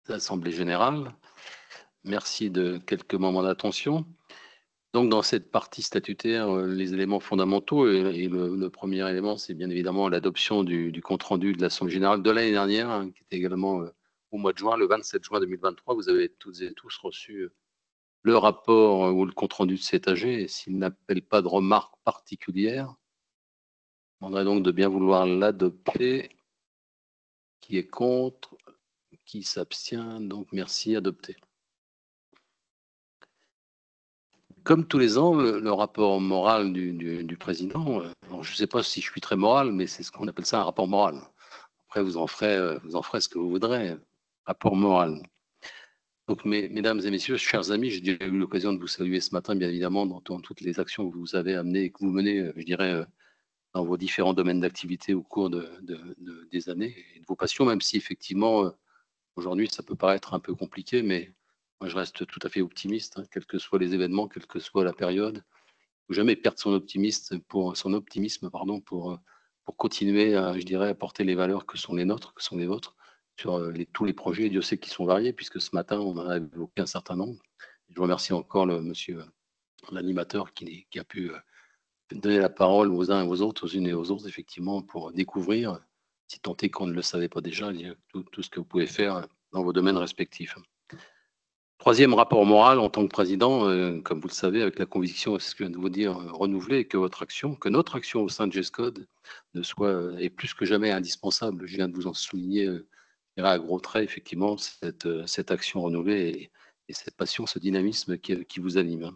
Assemblée générale. Merci de quelques moments d'attention. Donc, dans cette partie statutaire, les éléments fondamentaux, et le premier élément, c'est bien évidemment l'adoption du compte-rendu de l'Assemblée générale de l'année dernière, hein, qui était également au mois de juin, le 27 juin 2023. Vous avez toutes et tous reçu le rapport ou le compte-rendu de cet AG, et s'il n'appelle pas de remarques particulières, je demanderai donc de bien vouloir l'adopter. Qui est contre? Qui s'abstient? Donc, merci, adopté. Comme tous les ans, le rapport moral du président, je ne sais pas si je suis très moral, mais c'est ce qu'on appelle ça un rapport moral. Après, vous en ferez ce que vous voudrez. Rapport moral. Donc, mesdames et messieurs, chers amis, j'ai eu l'occasion de vous saluer ce matin, bien évidemment, dans toutes les actions que vous avez amenées et que vous menez, je dirais, dans vos différents domaines d'activité au cours des années et de vos passions, même si effectivement, aujourd'hui, ça peut paraître un peu compliqué, mais moi, je reste tout à fait optimiste, hein, quels que soient les événements, quelle que soit la période. Il ne faut jamais perdre son optimisme, pour continuer à, je dirais, à porter les valeurs que sont les nôtres, que sont les vôtres, sur tous les projets. Dieu sait qu'ils sont variés, puisque ce matin, on en a évoqué un certain nombre. Je remercie encore monsieur l'animateur qui a pu donner la parole aux uns et aux autres, aux unes et aux autres, effectivement, pour découvrir, si tant est qu'on ne le savait pas déjà, tout ce que vous pouvez faire dans vos domaines respectifs. Troisième rapport moral en tant que président, comme vous le savez, avec la conviction, c'est ce que je viens de vous dire, renouvelée, que notre action au sein de GESCOD est plus que jamais indispensable. Je viens de vous en souligner à gros traits, effectivement, cette action renouvelée et cette passion, ce dynamisme qui vous anime.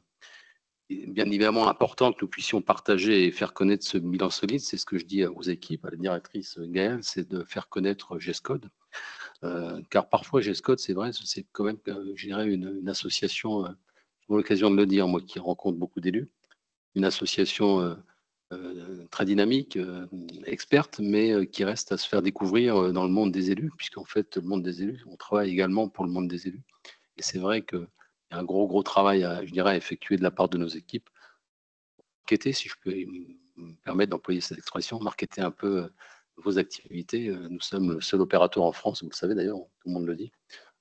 Il est bien évidemment important que nous puissions partager et faire connaître ce bilan solide. C'est ce que je dis aux équipes, à la directrice Gaëlle, c'est de faire connaître GESCOD. Car parfois, GESCOD, c'est vrai, c'est quand même, je dirais, une association, j'ai l'occasion de le dire, moi qui rencontre beaucoup d'élus, une association très dynamique, experte, mais qui reste à se faire découvrir dans le monde des élus, puisqu'en fait, le monde des élus, on travaille également pour le monde des élus. Et c'est vrai qu'il y a un gros travail, je dirais, à effectuer de la part de nos équipes. Marketer, si je peux me permettre d'employer cette expression, marketer un peu vos activités. Nous sommes le seul opérateur en France, vous le savez d'ailleurs, tout le monde le dit,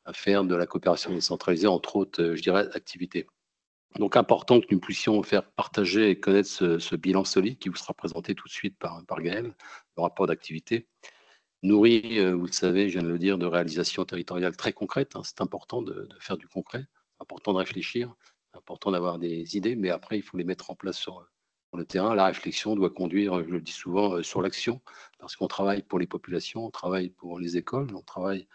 à faire de la coopération décentralisée, entre autres, je dirais, activités. Donc, important que nous puissions faire partager et connaître ce bilan solide qui vous sera présenté tout de suite par Gaël, le rapport d'activité, nourri, vous le savez, je viens de le dire, de réalisations territoriales très concrètes. Hein. C'est important de faire du concret, important de réfléchir, important d'avoir des idées, mais après, il faut les mettre en place sur le terrain. La réflexion doit conduire, je le dis souvent, sur l'action, parce qu'on travaille pour les populations, on travaille pour les écoles, on travaille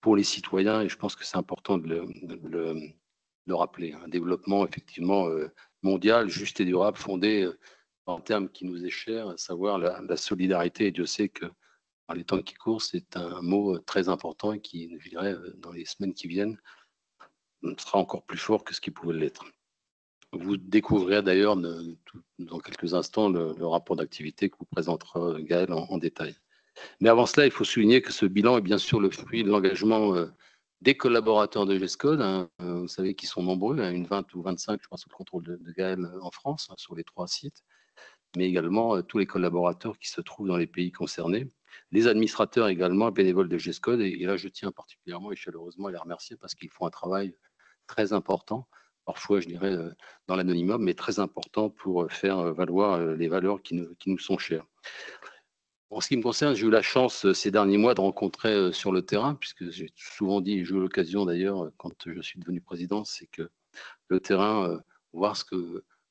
pour les citoyens, et je pense que c'est important de le rappeler. Un développement, effectivement, mondial, juste et durable, fondé en termes qui nous est cher, à savoir la solidarité, et Dieu sait que dans les temps qui courent, c'est un mot très important et qui, je dirais, dans les semaines qui viennent, sera encore plus fort que ce qui pouvait l'être. Vous découvrirez d'ailleurs dans quelques instants le rapport d'activité que vous présentera Gaël en détail. Mais avant cela, il faut souligner que ce bilan est bien sûr le fruit de l'engagement des collaborateurs de GESCOD. Hein, vous savez qu'ils sont nombreux, hein, une 20 ou 25, je pense, sous le contrôle de Gaël en France, hein, sur les 3 sites, mais également tous les collaborateurs qui se trouvent dans les pays concernés, les administrateurs également, bénévoles de GESCOD. Et là, je tiens particulièrement et chaleureusement à les remercier parce qu'ils font un travail très important, parfois, je dirais, dans l'anonymat, mais très important pour faire valoir les valeurs qui nous sont chères. En ce qui me concerne, j'ai eu la chance ces derniers mois de rencontrer sur le terrain, puisque j'ai souvent dit, et j'ai eu l'occasion d'ailleurs, quand je suis devenu président, c'est que le terrain, voir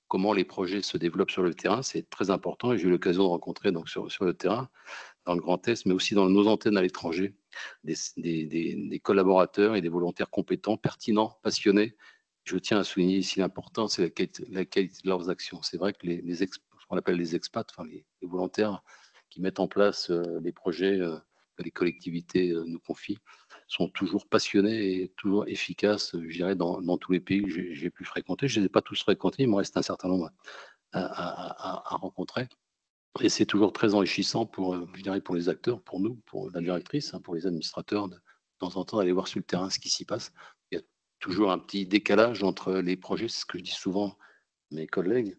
comment les projets se développent sur le terrain, c'est très important. Et j'ai eu l'occasion de rencontrer donc sur le terrain, dans le Grand Est, mais aussi dans nos antennes à l'étranger, des collaborateurs et des volontaires compétents, pertinents, passionnés. Je tiens à souligner ici l'importance, c'est la qualité de leurs actions. C'est vrai que ce qu'on appelle les expats, enfin les volontaires qui mettent en place les projets que les collectivités nous confient, sont toujours passionnés et toujours efficaces, je dirais, dans tous les pays que j'ai pu fréquenter. Je ne les ai pas tous fréquentés, il me reste un certain nombre à rencontrer. Et c'est toujours très enrichissant je dirais, pour les acteurs, pour nous, pour la directrice, hein, pour les administrateurs, de temps en temps d'aller voir sur le terrain ce qui s'y passe. Il y a toujours un petit décalage entre les projets, c'est ce que je dis souvent à mes collègues,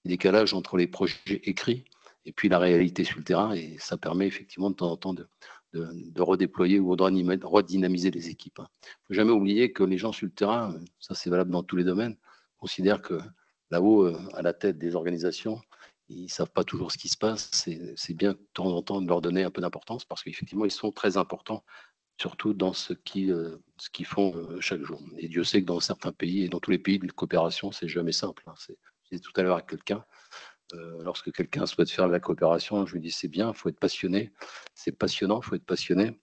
décalage entre les projets écrits et puis la réalité sur le terrain, et ça permet effectivement de temps en temps de de redéployer ou de redynamiser les équipes. Il ne faut jamais oublier que les gens sur le terrain, ça c'est valable dans tous les domaines, considèrent que là-haut, à la tête des organisations, ils ne savent pas toujours ce qui se passe. C'est bien de temps en temps de leur donner un peu d'importance parce qu'effectivement, ils sont très importants, surtout dans ce qu'ils font chaque jour. Et Dieu sait que dans certains pays, et dans tous les pays de coopération, c'est jamais simple. Je disais tout à l'heure à quelqu'un, lorsque quelqu'un souhaite faire de la coopération, je lui dis c'est bien, il faut être passionné, c'est passionnant, il faut être passionné,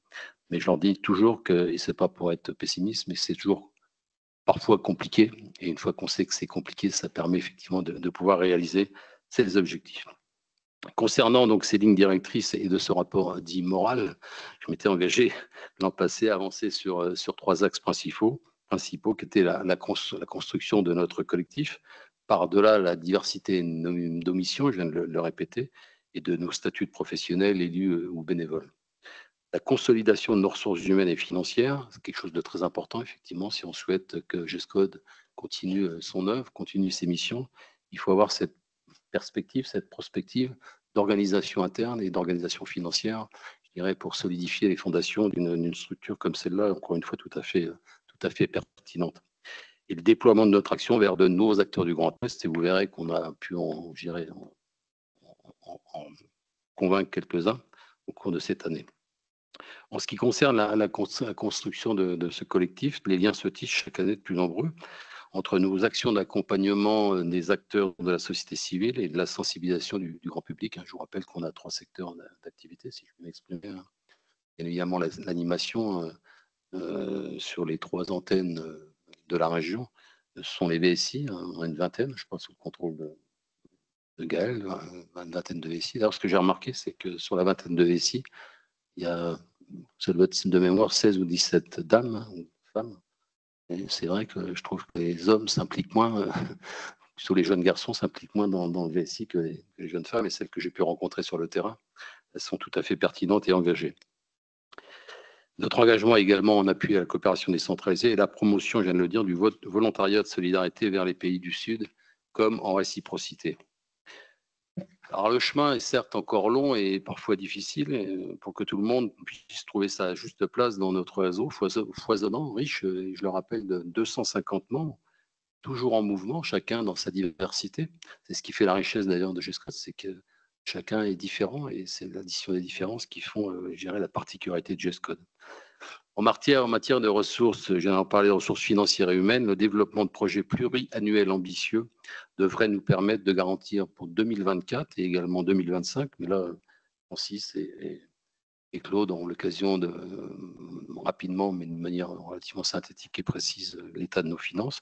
mais je leur dis toujours que, et c'est pas pour être pessimiste, mais c'est toujours parfois compliqué, et une fois qu'on sait que c'est compliqué, ça permet effectivement de pouvoir réaliser ces objectifs. Concernant donc ces lignes directrices et de ce rapport dit moral, je m'étais engagé l'an passé à avancer sur 3 axes principaux qui étaient la construction de notre collectif, par-delà la diversité d'omissions, je viens de le répéter, et de nos statuts de professionnels, élus ou bénévoles. La consolidation de nos ressources humaines et financières, c'est quelque chose de très important, effectivement, si on souhaite que GESCOD continue son œuvre, continue ses missions, il faut avoir cette perspective, cette prospective d'organisation interne et d'organisation financière, je dirais, pour solidifier les fondations d'une structure comme celle-là, encore une fois, tout à fait pertinente. Et le déploiement de notre action vers de nouveaux acteurs du Grand Ouest, et vous verrez qu'on a pu en convaincre quelques-uns au cours de cette année. En ce qui concerne la construction de ce collectif, les liens se tissent chaque année de plus nombreux entre nos actions d'accompagnement des acteurs de la société civile et de la sensibilisation du grand public. Je vous rappelle qu'on a 3 secteurs d'activité, si je peux m'exprimer. Bien évidemment, l'animation sur les 3 antennes de la région, ce sont les VSI, une vingtaine, je pense, sous le contrôle de Gaël, une vingtaine de VSI. D'ailleurs, ce que j'ai remarqué, c'est que sur la vingtaine de VSI, il y a, ça doit être de mémoire, 16 ou 17 dames ou femmes. Et c'est vrai que je trouve que les hommes s'impliquent moins, plutôt les jeunes garçons s'impliquent moins dans le VSI que les jeunes femmes, et celles que j'ai pu rencontrer sur le terrain, elles sont tout à fait pertinentes et engagées. Notre engagement est également en appui à la coopération décentralisée et la promotion, je viens de le dire, du volontariat de solidarité vers les pays du Sud, comme en réciprocité. Alors le chemin est certes encore long et parfois difficile pour que tout le monde puisse trouver sa juste place dans notre réseau foisonnant, riche, je le rappelle, de 250 membres, toujours en mouvement, chacun dans sa diversité. C'est ce qui fait la richesse d'ailleurs de GESCOD, c'est que chacun est différent et c'est l'addition des différences qui font, je dirais, la particularité de GESCOD. En matière de ressources, je viens d'en parler, de ressources financières et humaines, le développement de projets pluriannuels ambitieux devrait nous permettre de garantir pour 2024 et également 2025, mais là, Francis et Claude ont l'occasion de rapidement, mais de manière relativement synthétique et précise, l'état de nos finances.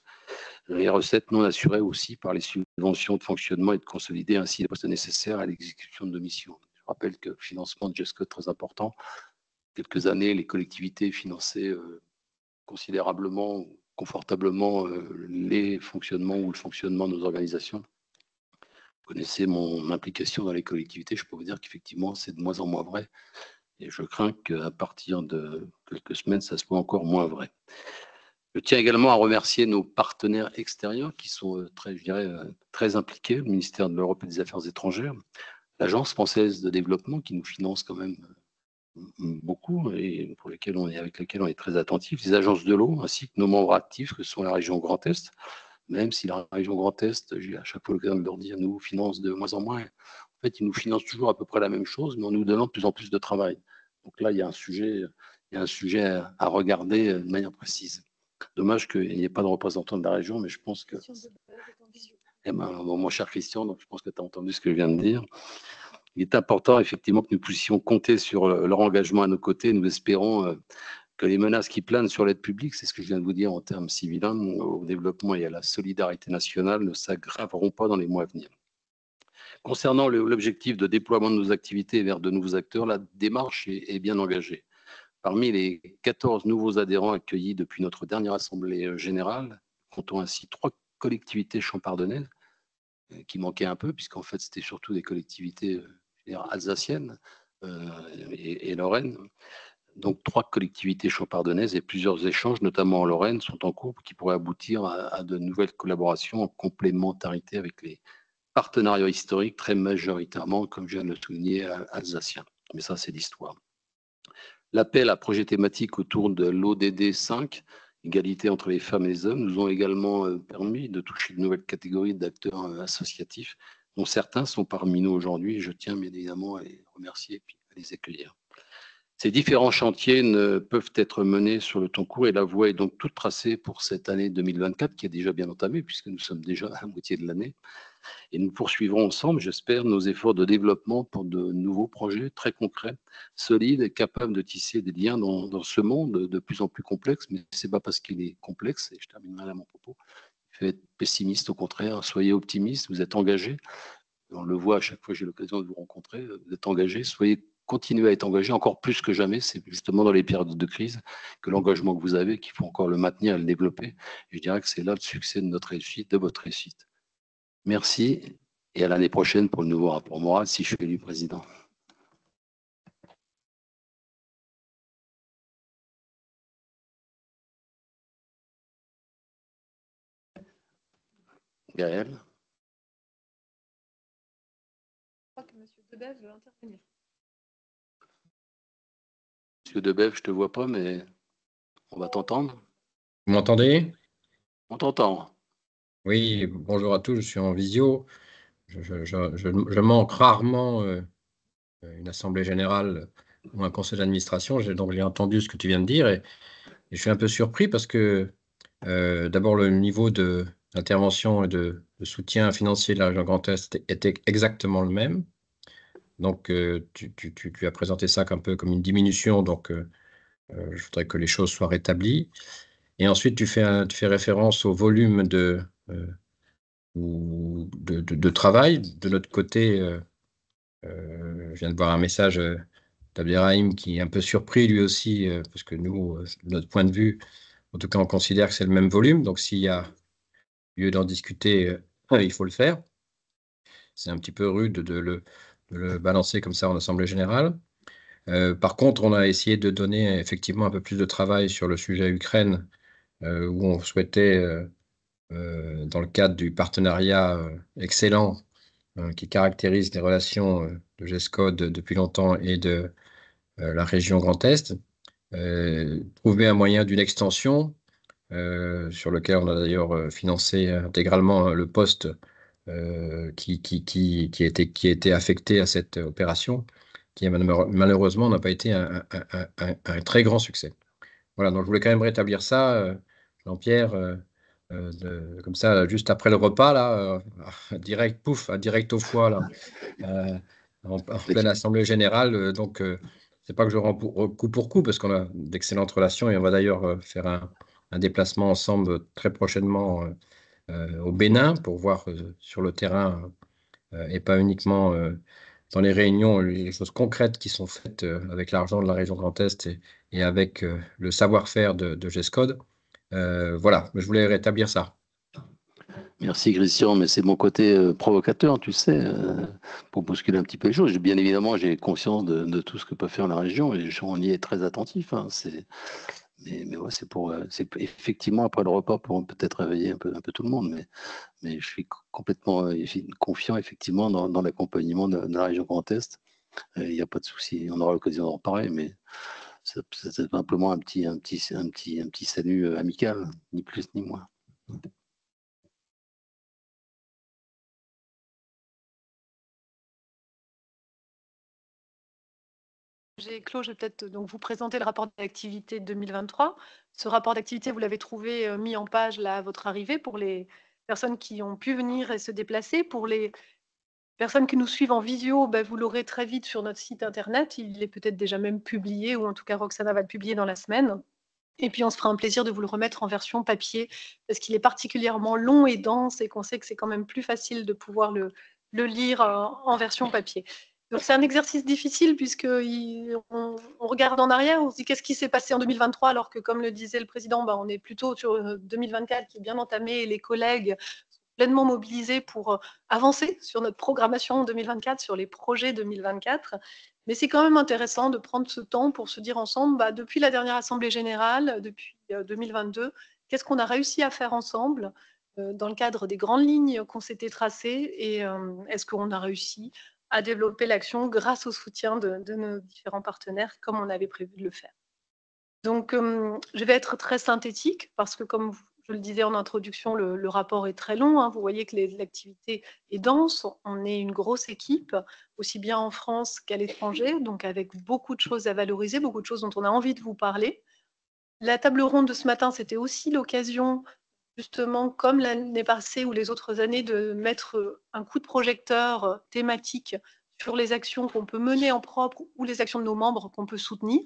Les recettes non assurées aussi par les subventions de fonctionnement et de consolider ainsi les postes nécessaires à l'exécution de nos missions. Je rappelle que le financement de GESCOD est très important. Quelques années, les collectivités finançaient considérablement, confortablement les fonctionnements ou le fonctionnement de nos organisations. Vous connaissez mon implication dans les collectivités, je peux vous dire qu'effectivement, c'est de moins en moins vrai. Et je crains qu'à partir de quelques semaines, ça soit encore moins vrai. Je tiens également à remercier nos partenaires extérieurs qui sont très, je dirais, très impliqués, le ministère de l'Europe et des Affaires étrangères, l'Agence française de développement qui nous finance quand même beaucoup et avec lesquels on est très attentif, les agences de l'eau ainsi que nos membres actifs que sont la région Grand Est, même si la région Grand Est, j'ai à chaque fois l'occasion de leur dire, nous finance de moins en moins. En fait, ils nous financent toujours à peu près la même chose, mais en nous donnant de plus en plus de travail. Donc là, il y a un sujet à regarder de manière précise. Dommage qu'il n'y ait pas de représentant de la région, mais je pense que... Eh ben, mon cher Christian, donc je pense que tu as entendu ce que je viens de dire. Il est important effectivement que nous puissions compter sur leur engagement à nos côtés. Nous espérons que les menaces qui planent sur l'aide publique, c'est ce que je viens de vous dire en termes civils, au développement et à la solidarité nationale, ne s'aggraveront pas dans les mois à venir. Concernant l'objectif de déploiement de nos activités vers de nouveaux acteurs, la démarche est bien engagée. Parmi les 14 nouveaux adhérents accueillis depuis notre dernière assemblée générale, comptons ainsi 3 collectivités champardonnaises qui manquaient un peu, puisqu'en fait c'était surtout des collectivités alsaciennes et lorraines. Donc 3 collectivités champardonnaises et plusieurs échanges, notamment en Lorraine, sont en cours qui pourraient aboutir à de nouvelles collaborations en complémentarité avec les partenariats historiques très majoritairement, comme je viens de le souligner, alsaciens. Mais ça, c'est l'histoire. L'appel à projets thématiques autour de l'ODD 5, égalité entre les femmes et les hommes, nous ont également permis de toucher de nouvelles catégories d'acteurs associatifs, dont certains sont parmi nous aujourd'hui. Je tiens bien évidemment à les remercier et puis à les accueillir. Ces différents chantiers ne peuvent être menés sur le temps court et la voie est donc toute tracée pour cette année 2024 qui est déjà bien entamée puisque nous sommes déjà à la moitié de l'année. Et nous poursuivrons ensemble, j'espère, nos efforts de développement pour de nouveaux projets très concrets, solides et capables de tisser des liens dans ce monde de plus en plus complexe. Mais ce n'est pas parce qu'il est complexe, et je terminerai là mon propos, il faut être pessimiste, au contraire, soyez optimiste, vous êtes engagés. On le voit à chaque fois que j'ai l'occasion de vous rencontrer, vous êtes engagés, continuez à être engagés encore plus que jamais. C'est justement dans les périodes de crise que l'engagement que vous avez, qu'il faut encore le maintenir et le développer. Et je dirais que c'est là le succès de notre réussite, de votre réussite. Merci et à l'année prochaine pour le nouveau rapport moral si je suis élu président. Gaël. Je crois que M. Debève veut intervenir. Monsieur Debève, je ne te vois pas, mais on va t'entendre. Vous m'entendez? On t'entend. Oui, bonjour à tous, je suis en visio. Je manque rarement une assemblée générale ou un conseil d'administration. Donc j'ai entendu ce que tu viens de dire et je suis un peu surpris parce que d'abord le niveau d'intervention et de soutien financier de la région Grand Est était exactement le même. Donc tu as présenté ça un peu comme une diminution, donc je voudrais que les choses soient rétablies. Et ensuite tu fais référence au volume de travail. De notre côté, je viens de voir un message d'Abderrahim qui est un peu surpris lui aussi, parce que nous, de notre point de vue, en tout cas, on considère que c'est le même volume. Donc, s'il y a lieu d'en discuter, il faut le faire. C'est un petit peu rude de le balancer comme ça en assemblée générale. Par contre, on a essayé de donner effectivement un peu plus de travail sur le sujet Ukraine, où on souhaitait, dans le cadre du partenariat excellent qui caractérise les relations de GESCOD depuis longtemps et de la région Grand Est, trouver un moyen d'une extension sur lequel on a d'ailleurs financé intégralement le poste qui a été affecté à cette opération, qui malheureusement n'a pas été un très grand succès. Voilà, donc je voulais quand même rétablir ça, Jean-Pierre, comme ça, juste après le repas, là, direct, pouf, direct au foie, là, en pleine assemblée générale. Donc, c'est pas que je rends coup pour coup, parce qu'on a d'excellentes relations et on va d'ailleurs faire un déplacement ensemble très prochainement au Bénin pour voir sur le terrain et pas uniquement dans les réunions, les choses concrètes qui sont faites avec l'argent de la région Grand Est et avec le savoir-faire de GESCOD. Voilà, je voulais rétablir ça. Merci Christian, mais c'est mon côté provocateur, tu sais, pour bousculer un petit peu les choses. Bien évidemment, j'ai conscience de tout ce que peut faire la région et on y est très attentif. Hein. Mais ouais, c'est effectivement après le repas pour peut-être réveiller un peu tout le monde. Mais je suis complètement confiant effectivement dans l'accompagnement de la région Grand Est. Il n'y a pas de souci, on aura l'occasion d'en reparler, mais c'est simplement un petit salut amical, ni plus ni moins. J'ai clos, je vais peut-être donc vous présenter le rapport d'activité 2023. Ce rapport d'activité, vous l'avez trouvé mis en page là à votre arrivée pour les personnes qui ont pu venir et se déplacer. Pour les personnes qui nous suivent en visio, vous l'aurez très vite sur notre site internet. Il est peut-être déjà même publié, ou en tout cas Roxana va le publier dans la semaine. Et puis on se fera un plaisir de vous le remettre en version papier, parce qu'il est particulièrement long et dense et qu'on sait que c'est quand même plus facile de pouvoir le lire en version papier. Donc c'est un exercice difficile puisque on regarde en arrière, on se dit qu'est-ce qui s'est passé en 2023, alors que comme le disait le président, on est plutôt sur 2024 qui est bien entamé et les collègues sont pleinement mobilisés pour avancer sur notre programmation en 2024, sur les projets 2024. Mais c'est quand même intéressant de prendre ce temps pour se dire ensemble, depuis la dernière Assemblée générale, depuis 2022, qu'est-ce qu'on a réussi à faire ensemble dans le cadre des grandes lignes qu'on s'était tracées et est-ce qu'on a réussi à développer l'action grâce au soutien de nos différents partenaires, comme on avait prévu de le faire. Donc, je vais être très synthétique parce que, comme je le disais en introduction, le rapport est très long, hein. Vous voyez que l'activité est dense. On est une grosse équipe, aussi bien en France qu'à l'étranger, donc avec beaucoup de choses à valoriser, beaucoup de choses dont on a envie de vous parler. La table ronde de ce matin, c'était aussi l'occasion, justement, comme l'année passée ou les autres années, de mettre un coup de projecteur thématique sur les actions qu'on peut mener en propre ou les actions de nos membres qu'on peut soutenir.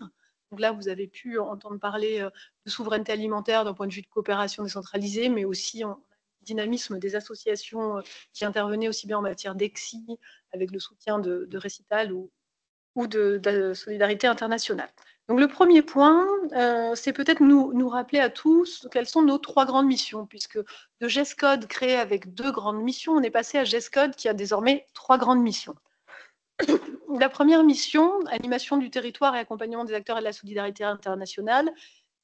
Donc là, vous avez pu entendre parler de souveraineté alimentaire d'un point de vue de coopération décentralisée, mais aussi en dynamisme des associations qui intervenaient aussi bien en matière d'EXI, avec le soutien de Récital ou de solidarité internationale. Donc le premier point, c'est peut-être nous rappeler à tous quelles sont nos 3 grandes missions, puisque de GESCODE créé avec 2 grandes missions, on est passé à GESCODE qui a désormais 3 grandes missions. La première mission, animation du territoire et accompagnement des acteurs et de la solidarité internationale,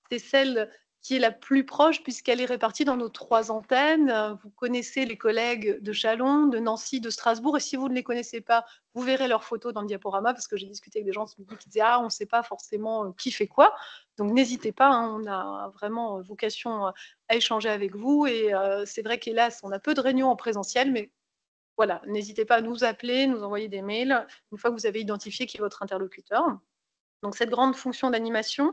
c'est celle qui est la plus proche puisqu'elle est répartie dans nos 3 antennes. Vous connaissez les collègues de Châlons, de Nancy, de Strasbourg, et si vous ne les connaissez pas, vous verrez leurs photos dans le diaporama, parce que j'ai discuté avec des gens ce midi qui disaient « Ah, on ne sait pas forcément qui fait quoi ». Donc n'hésitez pas, hein, on a vraiment vocation à échanger avec vous, et c'est vrai qu'hélas, on a peu de réunions en présentiel, mais voilà, n'hésitez pas à nous appeler, nous envoyer des mails, une fois que vous avez identifié qui est votre interlocuteur. Donc cette grande fonction d'animation,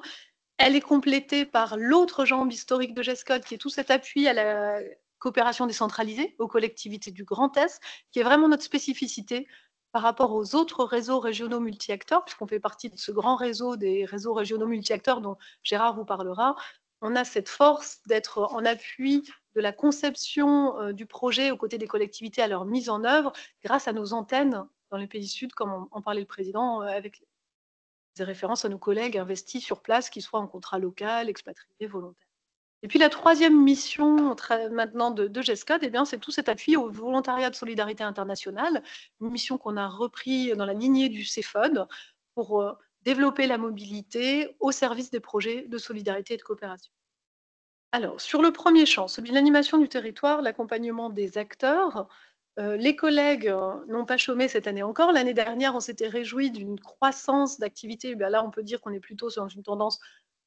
elle est complétée par l'autre jambe historique de GESCODE, qui est tout cet appui à la coopération décentralisée, aux collectivités du Grand Est, qui est vraiment notre spécificité par rapport aux autres réseaux régionaux multi-acteurs, puisqu'on fait partie de ce grand réseau des réseaux régionaux multi-acteurs dont Gérard vous parlera. On a cette force d'être en appui de la conception du projet aux côtés des collectivités à leur mise en œuvre, grâce à nos antennes dans les pays sud, comme en parlait le président, avec des références à nos collègues investis sur place, qu'ils soient en contrat local, expatriés, volontaires. Et puis la troisième mission maintenant de GESCODE, eh bien, c'est tout cet appui au volontariat de solidarité internationale, une mission qu'on a repris dans la lignée du CEFOD pour développer la mobilité au service des projets de solidarité et de coopération. Alors, sur le premier champ, celui de l'animation du territoire, l'accompagnement des acteurs, les collègues n'ont pas chômé cette année encore. L'année dernière, on s'était réjoui d'une croissance d'activité. Là, on peut dire qu'on est plutôt dans une tendance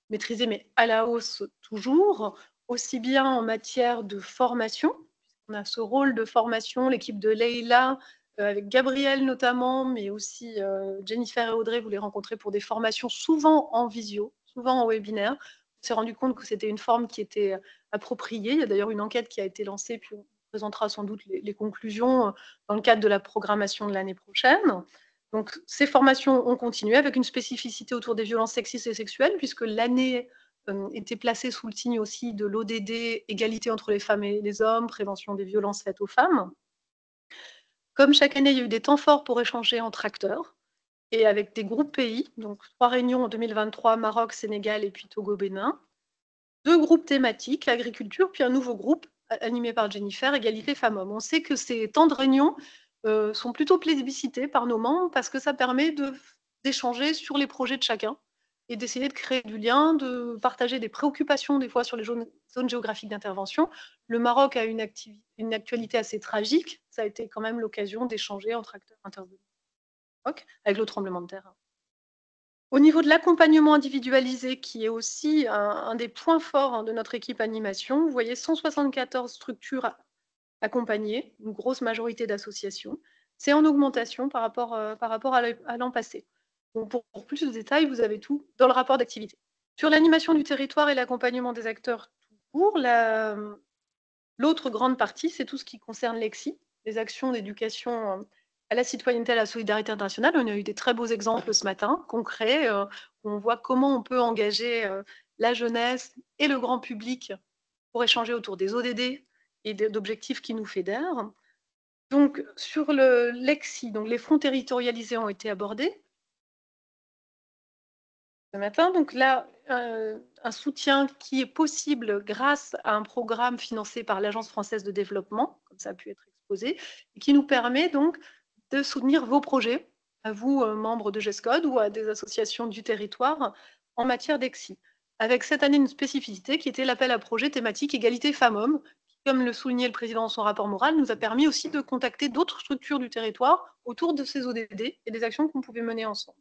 maîtrisée, mais à la hausse toujours, aussi bien en matière de formation. On a ce rôle de formation, l'équipe de Leïla, avec Gabriel notamment, mais aussi Jennifer et Audrey, vous les rencontrez pour des formations souvent en visio, souvent en webinaire. On s'est rendu compte que c'était une forme qui était appropriée. Il y a d'ailleurs une enquête qui a été lancée, puis on présentera sans doute les conclusions dans le cadre de la programmation de l'année prochaine. Donc, ces formations ont continué avec une spécificité autour des violences sexistes et sexuelles, puisque l'année était placée sous le signe aussi de l'ODD, égalité entre les femmes et les hommes, prévention des violences faites aux femmes. Comme chaque année, il y a eu des temps forts pour échanger entre acteurs et avec des groupes pays, donc 3 réunions en 2023, Maroc, Sénégal et puis Togo-Bénin. 2 groupes thématiques, l'agriculture, puis un nouveau groupe animé par Jennifer, égalité femmes-hommes. On sait que ces temps de réunion sont plutôt plébiscités par nos membres parce que ça permet d'échanger sur les projets de chacun et d'essayer de créer du lien, de partager des préoccupations des fois sur les zones géographiques d'intervention. Le Maroc a une actualité assez tragique. Ça a été quand même l'occasion d'échanger entre acteurs intervenants avec le tremblement de terre. Au niveau de l'accompagnement individualisé, qui est aussi un des points forts de notre équipe animation, vous voyez 174 structures accompagnées, une grosse majorité d'associations. C'est en augmentation par rapport à l'an passé. Donc pour plus de détails, vous avez tout dans le rapport d'activité. Sur l'animation du territoire et l'accompagnement des acteurs tout court, l'autre grande partie, c'est tout ce qui concerne l'EXI, les actions d'éducation à la citoyenneté, à la solidarité internationale. On a eu des très beaux exemples ce matin, concrets, où on voit comment on peut engager la jeunesse et le grand public pour échanger autour des ODD et d'objectifs qui nous fédèrent. Donc, sur l'EXI, donc les fonds territorialisés ont été abordés ce matin. Donc là, un soutien qui est possible grâce à un programme financé par l'Agence française de développement, comme ça a pu être exposé, et qui nous permet donc de soutenir vos projets, à vous, membres de GESCODE, ou à des associations du territoire en matière d'EXI. Avec cette année une spécificité qui était l'appel à projet thématique égalité femmes-hommes, qui comme le soulignait le président dans son rapport moral, nous a permis aussi de contacter d'autres structures du territoire autour de ces ODD et des actions qu'on pouvait mener ensemble.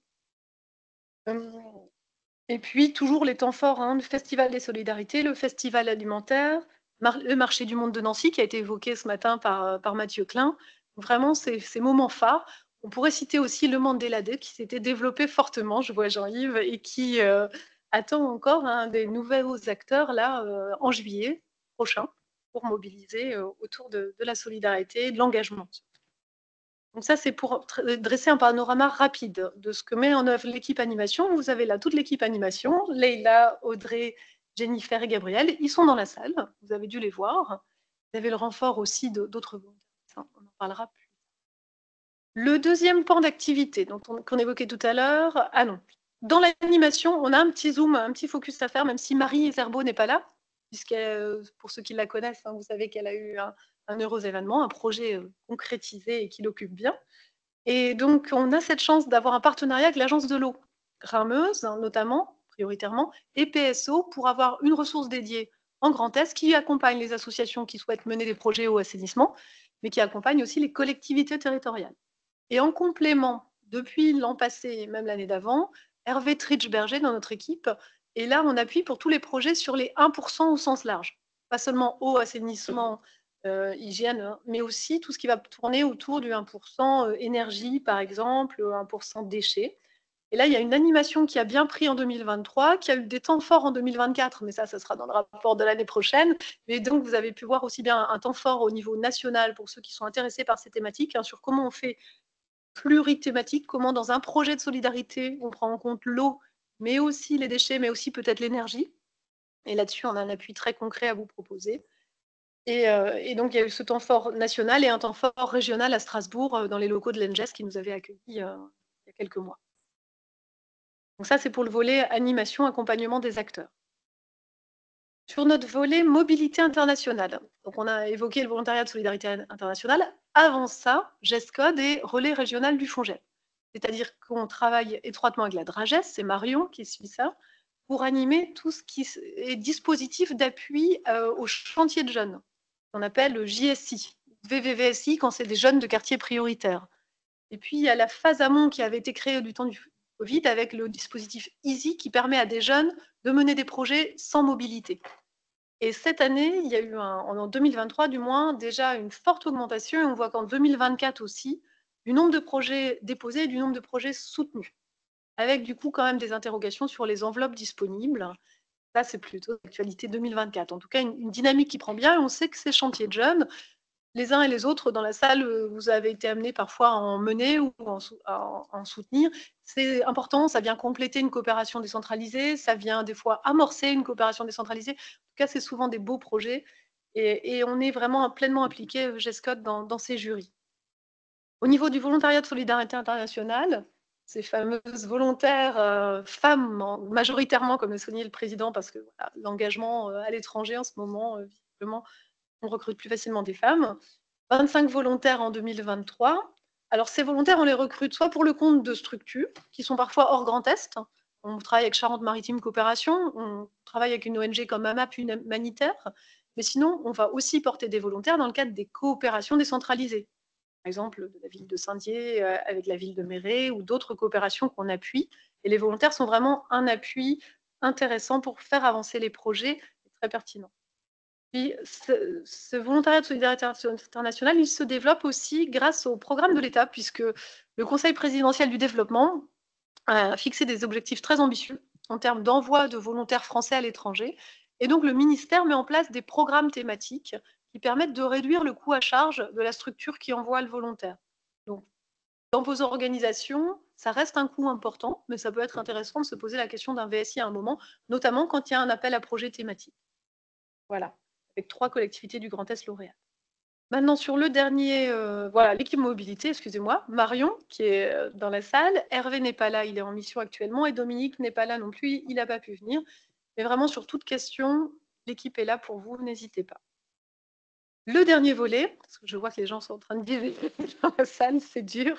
Et puis, toujours les temps forts, le Festival des Solidarités, le Festival alimentaire, le Marché du Monde de Nancy, qui a été évoqué ce matin par Mathieu Klein. Vraiment, ces moments phares. On pourrait citer aussi le Mandela Day, qui s'était développé fortement, je vois Jean-Yves, et qui attend encore des nouveaux acteurs là, en juillet prochain, pour mobiliser autour de la solidarité et de l'engagement. Donc ça, c'est pour dresser un panorama rapide de ce que met en œuvre l'équipe animation. Vous avez là toute l'équipe animation, Leïla, Audrey, Jennifer et Gabriel. Ils sont dans la salle, vous avez dû les voir. Vous avez le renfort aussi d'autres volontaires, on en parlera plus. Le deuxième pan d'activité qu'on évoquait tout à l'heure, dans l'animation, on a un petit zoom, un petit focus à faire, même si Marie Zerbo n'est pas là, puisque pour ceux qui la connaissent, vous savez qu'elle a eu un heureux événement, un projet concrétisé et qui l'occupe bien. Et donc, on a cette chance d'avoir un partenariat avec l'Agence de l'eau, Grameuse notamment, prioritairement, et PSO pour avoir une ressource dédiée en Grand Est qui accompagne les associations qui souhaitent mener des projets au assainissement, mais qui accompagne aussi les collectivités territoriales. Et en complément, depuis l'an passé et même l'année d'avant, Hervé Tritsch-Berger dans notre équipe, et là, on appuie pour tous les projets sur les 1% au sens large, pas seulement eau, assainissement, hygiène, mais aussi tout ce qui va tourner autour du 1% énergie, par exemple, 1% déchets. Et là, il y a une animation qui a bien pris en 2023, qui a eu des temps forts en 2024, mais ça sera dans le rapport de l'année prochaine. Mais donc, vous avez pu voir aussi bien un temps fort au niveau national pour ceux qui sont intéressés par ces thématiques, sur comment on fait plurithématique, comment dans un projet de solidarité, on prend en compte l'eau, mais aussi les déchets, mais aussi peut-être l'énergie. Et là-dessus, on a un appui très concret à vous proposer. Et donc, il y a eu ce temps fort national et un temps fort régional à Strasbourg, dans les locaux de l'ENGES qui nous avaient accueillis il y a quelques mois. Donc ça, c'est pour le volet animation, accompagnement des acteurs. Sur notre volet mobilité internationale, donc on a évoqué le volontariat de solidarité internationale. Avant ça, GESCOD est relais régional du FONGEP. C'est-à-dire qu'on travaille étroitement avec la DRAGES, c'est Marion qui suit ça, pour animer tout ce qui est dispositif d'appui aux chantiers de jeunes, qu'on appelle le JSI, VVVSI, quand c'est des jeunes de quartiers prioritaires. Et puis, il y a la phase amont qui avait été créée du temps du Covid avec le dispositif EASY qui permet à des jeunes de mener des projets sans mobilité. Et cette année, il y a eu, en 2023 du moins, déjà une forte augmentation. Et on voit qu'en 2024 aussi, du nombre de projets déposés et du nombre de projets soutenus, avec du coup quand même des interrogations sur les enveloppes disponibles. Ça, c'est plutôt l'actualité 2024. En tout cas, une dynamique qui prend bien. Et on sait que ces chantiers de jeunes, les uns et les autres dans la salle, vous avez été amenés parfois à en mener ou à en soutenir. C'est important, ça vient compléter une coopération décentralisée, ça vient des fois amorcer une coopération décentralisée. En tout cas, c'est souvent des beaux projets et on est vraiment pleinement impliqué, GESCOD, dans ces jurys. Au niveau du volontariat de solidarité internationale, ces fameuses volontaires femmes, majoritairement, comme le soulignait le président, parce que voilà, l'engagement à l'étranger en ce moment, visiblement, on recrute plus facilement des femmes. 25 volontaires en 2023. Alors, ces volontaires, on les recrute soit pour le compte de structures qui sont parfois hors Grand Est. On travaille avec Charente-Maritime Coopération, on travaille avec une ONG comme AMAP Humanitaire, mais sinon, on va aussi porter des volontaires dans le cadre des coopérations décentralisées. Par exemple, de la ville de Saint-Dié avec la ville de Méret ou d'autres coopérations qu'on appuie. Et les volontaires sont vraiment un appui intéressant pour faire avancer les projets, très pertinent. Puis, ce volontariat de solidarité internationale, il se développe aussi grâce au programme de l'État, puisque le Conseil présidentiel du développement a fixé des objectifs très ambitieux en termes d'envoi de volontaires français à l'étranger. Et donc, le ministère met en place des programmes thématiques qui permettent de réduire le coût à charge de la structure qui envoie le volontaire. Donc, dans vos organisations, ça reste un coût important, mais ça peut être intéressant de se poser la question d'un VSI à un moment, notamment quand il y a un appel à projet thématique. Voilà, avec 3 collectivités du Grand Est lauréates. Maintenant, sur le dernier, voilà, l'équipe mobilité, excusez-moi, Marion, qui est dans la salle. Hervé n'est pas là, il est en mission actuellement, et Dominique n'est pas là non plus, il n'a pas pu venir. Mais vraiment, sur toute question, l'équipe est là pour vous, n'hésitez pas. Le dernier volet, parce que je vois que les gens sont en train de vivre dans la salle, c'est dur.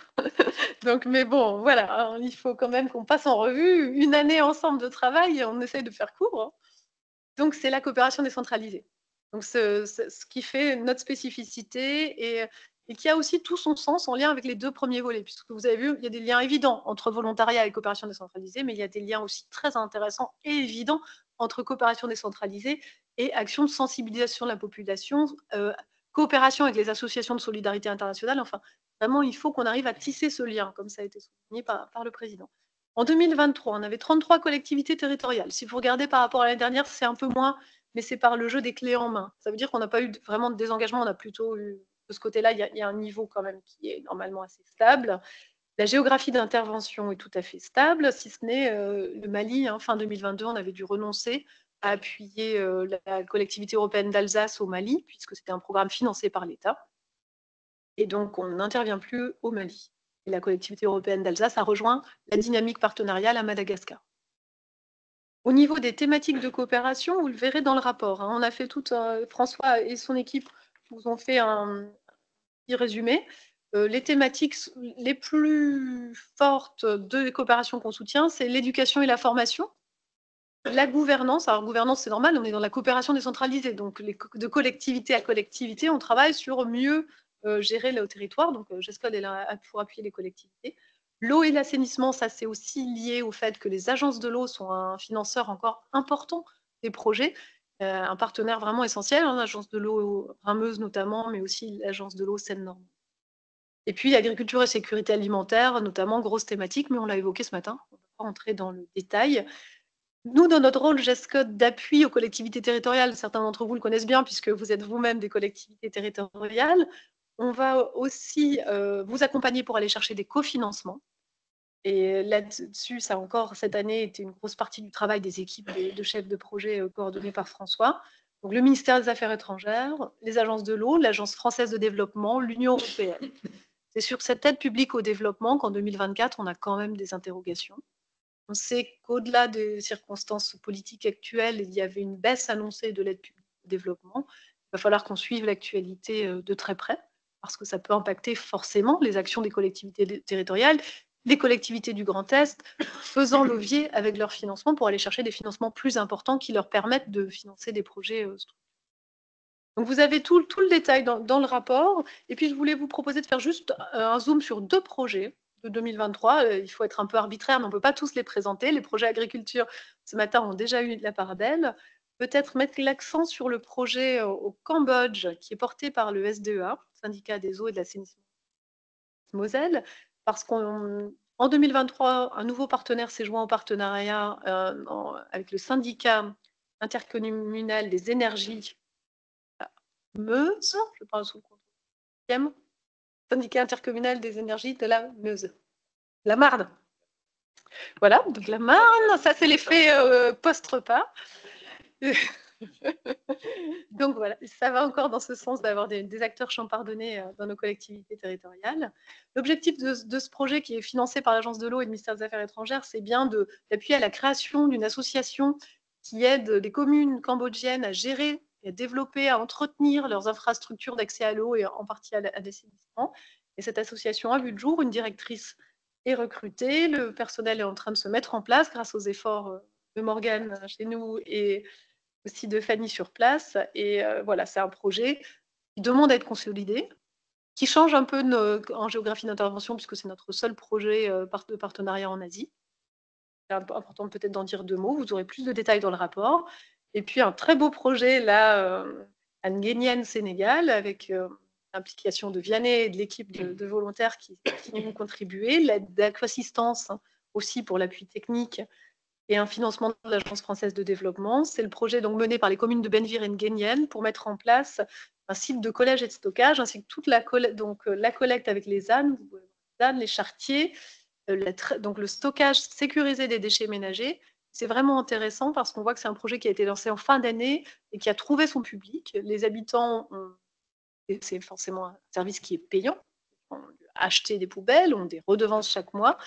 Donc, mais bon, voilà, il faut quand même qu'on passe en revue une année ensemble de travail et on essaye de faire court. Donc, c'est la coopération décentralisée. Donc, ce qui fait notre spécificité et qui a aussi tout son sens en lien avec les 2 premiers volets, puisque vous avez vu, il y a des liens évidents entre volontariat et coopération décentralisée, mais il y a des liens aussi très intéressants et évidents entre coopération décentralisée et action de sensibilisation de la population, coopération avec les associations de solidarité internationale. Enfin, vraiment, il faut qu'on arrive à tisser ce lien, comme ça a été souligné par le président. En 2023, on avait 33 collectivités territoriales. Si vous regardez par rapport à l'année dernière, c'est un peu moins, mais c'est par le jeu des clés en main. Ça veut dire qu'on n'a pas eu vraiment de désengagement, on a plutôt eu, de ce côté-là, il y a un niveau quand même qui est normalement assez stable. La géographie d'intervention est tout à fait stable, si ce n'est le Mali, fin 2022, on avait dû renoncer à appuyer la collectivité européenne d'Alsace au Mali, puisque c'était un programme financé par l'État. Et donc, on n'intervient plus au Mali. Et la collectivité européenne d'Alsace a rejoint la dynamique partenariale à Madagascar. Au niveau des thématiques de coopération, vous le verrez dans le rapport. On a fait tout, François et son équipe vous ont fait un petit résumé. Les thématiques les plus fortes de coopération qu'on soutient, c'est l'éducation et la formation. La gouvernance, alors gouvernance c'est normal, on est dans la coopération décentralisée, donc de collectivité à collectivité, on travaille sur mieux gérer le territoire, donc GESCOL est là pour appuyer les collectivités. L'eau et l'assainissement, ça c'est aussi lié au fait que les agences de l'eau sont un financeur encore important des projets, un partenaire vraiment essentiel, l'agence de l'eau Rhin-Meuse notamment, mais aussi l'agence de l'eau Seine-Normandie. Et puis agriculture et sécurité alimentaire, notamment grosse thématique, mais on l'a évoqué ce matin, on ne va pas rentrer dans le détail. Nous, dans notre rôle GESCOD d'appui aux collectivités territoriales, certains d'entre vous le connaissent bien puisque vous êtes vous-même des collectivités territoriales, on va aussi vous accompagner pour aller chercher des cofinancements. Et là-dessus, ça a encore cette année été une grosse partie du travail des équipes de chefs de projet coordonnées par François. Donc le ministère des Affaires étrangères, les agences de l'eau, l'Agence française de développement, l'Union européenne. C'est sur cette aide publique au développement qu'en 2024, on a quand même des interrogations. On sait qu'au-delà des circonstances politiques actuelles, il y avait une baisse annoncée de l'aide publique au développement. Il va falloir qu'on suive l'actualité de très près, parce que ça peut impacter forcément les actions des collectivités territoriales, les collectivités du Grand Est, faisant levier avec leur financement pour aller chercher des financements plus importants qui leur permettent de financer des projets structurés. Donc vous avez tout le détail dans le rapport. Et puis je voulais vous proposer de faire juste un zoom sur 2 projets de 2023. Il faut être un peu arbitraire, mais on ne peut pas tous les présenter. Les projets agriculture, ce matin, ont déjà eu de la part belle. Peut-être mettre l'accent sur le projet au Cambodge, qui est porté par le SDEA, Syndicat des eaux et de l'assainissement Moselle, parce qu'en 2023, un nouveau partenaire s'est joint au partenariat avec le syndicat intercommunal des énergies Meuse, je parle sous le contrôle, syndicat intercommunal des énergies de la Meuse. La Marne. Voilà, donc la Marne, ça c'est l'effet post-repas. Donc voilà, ça va encore dans ce sens d'avoir des acteurs champardonnés dans nos collectivités territoriales. L'objectif de ce projet qui est financé par l'Agence de l'eau et le ministère des Affaires étrangères, c'est bien d'appuyer à la création d'une association qui aide les communes cambodgiennes à gérer et à développer, à entretenir leurs infrastructures d'accès à l'eau et en partie à l'assainissement. Et cette association a vu le jour, une directrice est recrutée, le personnel est en train de se mettre en place grâce aux efforts de Morgane chez nous et aussi de Fanny sur place. Et voilà, c'est un projet qui demande à être consolidé, qui change un peu en géographie d'intervention puisque c'est notre seul projet de partenariat en Asie. C'est important peut-être d'en dire 2 mots, vous aurez plus de détails dans le rapport. Et puis un très beau projet là à Nguyen, Sénégal, avec l'implication de Vianney et de l'équipe de volontaires qui ont contribué, l'aide d'aquassistance aussi pour l'appui technique et un financement de l'Agence française de développement. C'est le projet donc mené par les communes de Benvir et Nguyen pour mettre en place un site de collège et de stockage, ainsi que toute la collecte avec les ânes, les charretiers, donc le stockage sécurisé des déchets ménagers. C'est vraiment intéressant parce qu'on voit que c'est un projet qui a été lancé en fin d'année et qui a trouvé son public. Les habitants, c'est forcément un service qui est payant, on acheter des poubelles, ont des redevances chaque mois.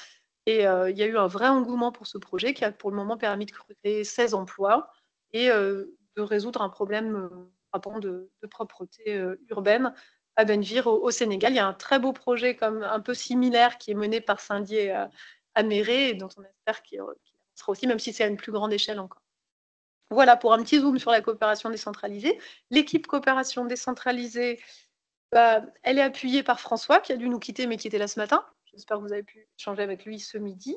Et il y a eu un vrai engouement pour ce projet qui a pour le moment permis de créer 16 emplois et de résoudre un problème frappant de propreté urbaine à Benvir au Sénégal. Il y a un très beau projet un peu similaire qui est mené par Saint-Dié à Méré et dont on espère qu'il sera aussi, même si c'est à une plus grande échelle encore. Voilà pour un petit zoom sur la coopération décentralisée. L'équipe coopération décentralisée, elle est appuyée par François, qui a dû nous quitter, mais qui était là ce matin. J'espère que vous avez pu échanger avec lui ce midi.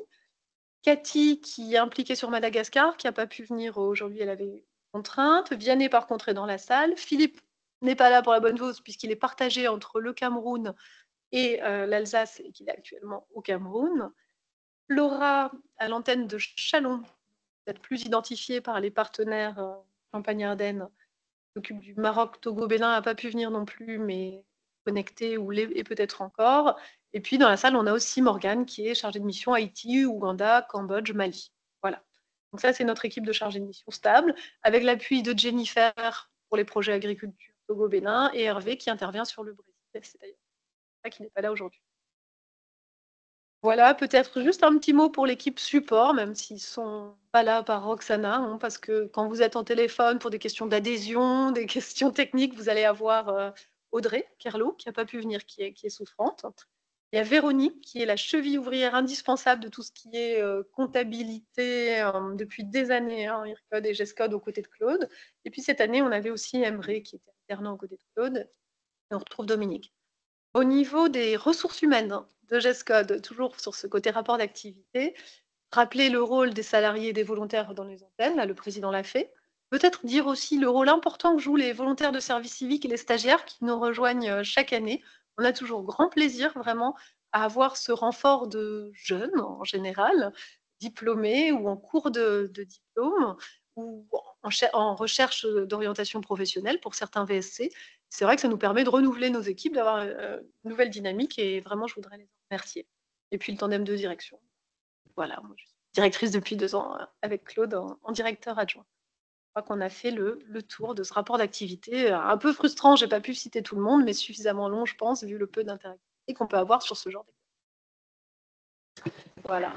Cathy, qui est impliquée sur Madagascar, qui n'a pas pu venir aujourd'hui, elle avait une contrainte. Vianney, par contre, est dans la salle. Philippe n'est pas là pour la bonne cause, puisqu'il est partagé entre le Cameroun et l'Alsace, et qu'il est actuellement au Cameroun. Laura, à l'antenne de Chalon, peut-être plus identifiée par les partenaires Champagne-Ardenne, s'occupe du Maroc, Togo, Bénin, n'a pas pu venir non plus, mais connecté et peut-être encore. Et puis dans la salle, on a aussi Morgane qui est chargée de mission Haïti, Ouganda, Cambodge, Mali. Voilà. Donc ça, c'est notre équipe de chargée de mission stable, avec l'appui de Jennifer pour les projets agriculture Togo, Bénin, et Hervé qui intervient sur le Brésil. C'est d'ailleurs ça qui n'est pas là aujourd'hui. Voilà, peut-être juste un petit mot pour l'équipe support, même s'ils ne sont pas là par Roxana, hein, parce que quand vous êtes en téléphone pour des questions d'adhésion, des questions techniques, vous allez avoir Audrey Kerlot, qui n'a pas pu venir, qui est souffrante. Il y a Véronique, qui est la cheville ouvrière indispensable de tout ce qui est comptabilité depuis des années, hein, IRCOD et GESCOD aux côtés de Claude. Et puis cette année, on avait aussi Emre, qui était alternant aux côtés de Claude. Et on retrouve Dominique. Au niveau des ressources humaines de GESCOD, toujours sur ce côté rapport d'activité, rappeler le rôle des salariés et des volontaires dans les antennes, là, le président l'a fait. Peut-être dire aussi le rôle important que jouent les volontaires de service civique et les stagiaires qui nous rejoignent chaque année. On a toujours grand plaisir vraiment à avoir ce renfort de jeunes en général, diplômés ou en cours de diplôme ou en recherche d'orientation professionnelle pour certains VSC. C'est vrai que ça nous permet de renouveler nos équipes, d'avoir une nouvelle dynamique et vraiment, je voudrais les remercier. Et puis le tandem de direction. Voilà, moi, je suis directrice depuis 2 ans avec Claude en directeur adjoint. Je crois qu'on a fait le tour de ce rapport d'activité. Un peu frustrant, je n'ai pas pu citer tout le monde, mais suffisamment long, je pense, vu le peu d'interactivité qu'on peut avoir sur ce genre d'exercice. Voilà.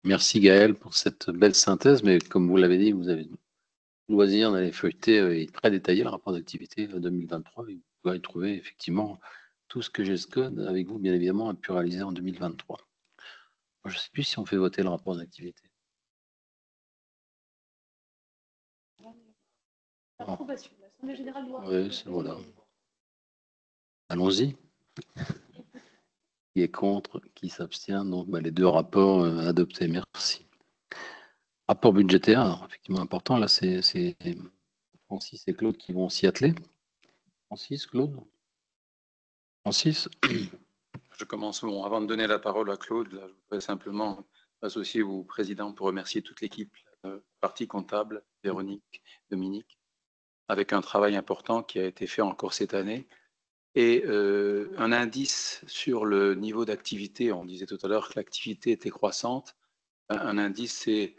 Merci Gaël pour cette belle synthèse, mais comme vous l'avez dit, vous avez le loisir d'aller feuilleter et très détaillé le rapport d'activité 2023. Et vous pouvez y trouver effectivement tout ce que GESCOD, avec vous bien évidemment, a pu réaliser en 2023. Je ne sais plus si on fait voter le rapport d'activité. Approbation. L'Assemblée générale doit. Oui, voilà. Allons-y. Qui est contre, qui s'abstient. Donc, les deux rapports adoptés. Merci. Rapport budgétaire, alors, effectivement important. Là, c'est Francis et Claude qui vont s'y atteler. Francis, Claude. Francis. Je commence. Bon, avant de donner la parole à Claude, là, je voudrais simplement m'associer au président pour remercier toute l'équipe, partie comptable, Véronique, Dominique, avec un travail important qui a été fait encore cette année. Et un indice sur le niveau d'activité, on disait tout à l'heure que l'activité était croissante. Un indice, c'est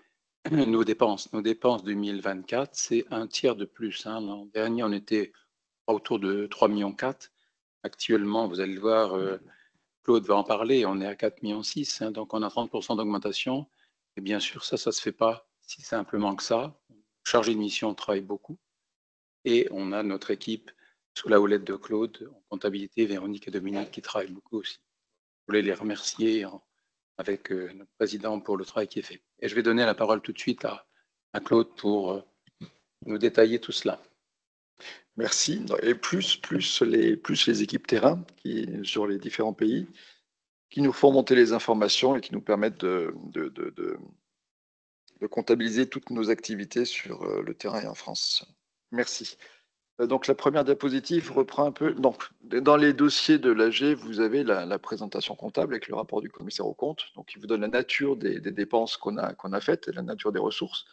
nos dépenses. Nos dépenses 2024, c'est un tiers de plus. Hein. L'an dernier, on était autour de 3,4 millions. Actuellement, vous allez le voir, Claude va en parler, on est à 4,6 millions, hein, donc on a 30% d'augmentation. Et bien sûr, ça ne se fait pas si simplement que ça. Chargé de mission, on travaille beaucoup. Et on a notre équipe sous la houlette de Claude, en comptabilité, Véronique et Dominique, qui travaillent beaucoup aussi. Je voulais les remercier avec notre président pour le travail qui est fait. Et je vais donner la parole tout de suite à Claude pour nous détailler tout cela. Merci. Et plus les équipes terrain sur les différents pays qui nous font monter les informations et qui nous permettent de comptabiliser toutes nos activités sur le terrain et en France. Merci. Donc la première diapositive reprend un peu. Donc dans les dossiers de l'AG, vous avez la présentation comptable avec le rapport du commissaire aux comptes. Donc il vous donne la nature des dépenses qu'on a faites et la nature des ressources.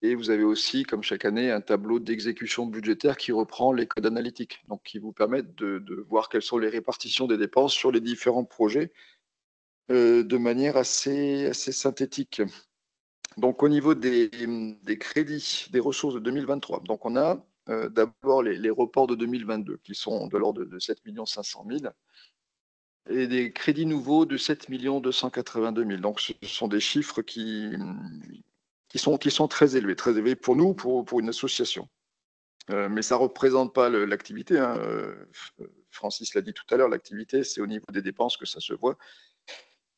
Et vous avez aussi, comme chaque année, un tableau d'exécution budgétaire qui reprend les codes analytiques, donc qui vous permettent de voir quelles sont les répartitions des dépenses sur les différents projets de manière assez synthétique. Donc au niveau des crédits, des ressources de 2023, donc on a d'abord les reports de 2022 qui sont de l'ordre de 7 500 000 et des crédits nouveaux de 7 282 000. Donc ce sont des chiffres qui sont très élevés pour nous, pour une association. Mais ça ne représente pas l'activité. Hein. Francis l'a dit tout à l'heure, l'activité, c'est au niveau des dépenses que ça se voit.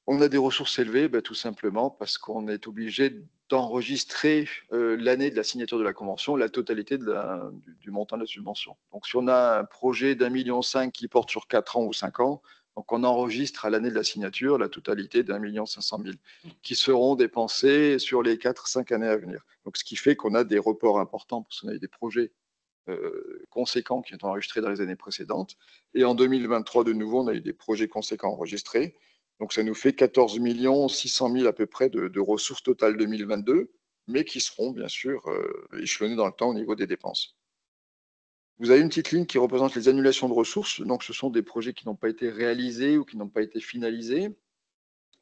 On a des ressources élevées, tout simplement parce qu'on est obligé d'enregistrer l'année de la signature de la convention, la totalité du montant de la subvention. Donc, si on a un projet d'1,5 million qui porte sur 4 ans ou 5 ans, donc on enregistre à l'année de la signature la totalité d'1,5 million qui seront dépensés sur les 4-5 années à venir. Donc, ce qui fait qu'on a des reports importants parce qu'on a des projets conséquents qui ont enregistrés dans les années précédentes. Et en 2023, de nouveau, on a eu des projets conséquents enregistrés. Donc, ça nous fait 14 600 000 à peu près de ressources totales 2022, mais qui seront bien sûr échelonnées dans le temps au niveau des dépenses. Vous avez une petite ligne qui représente les annulations de ressources. Donc, ce sont des projets qui n'ont pas été réalisés ou qui n'ont pas été finalisés.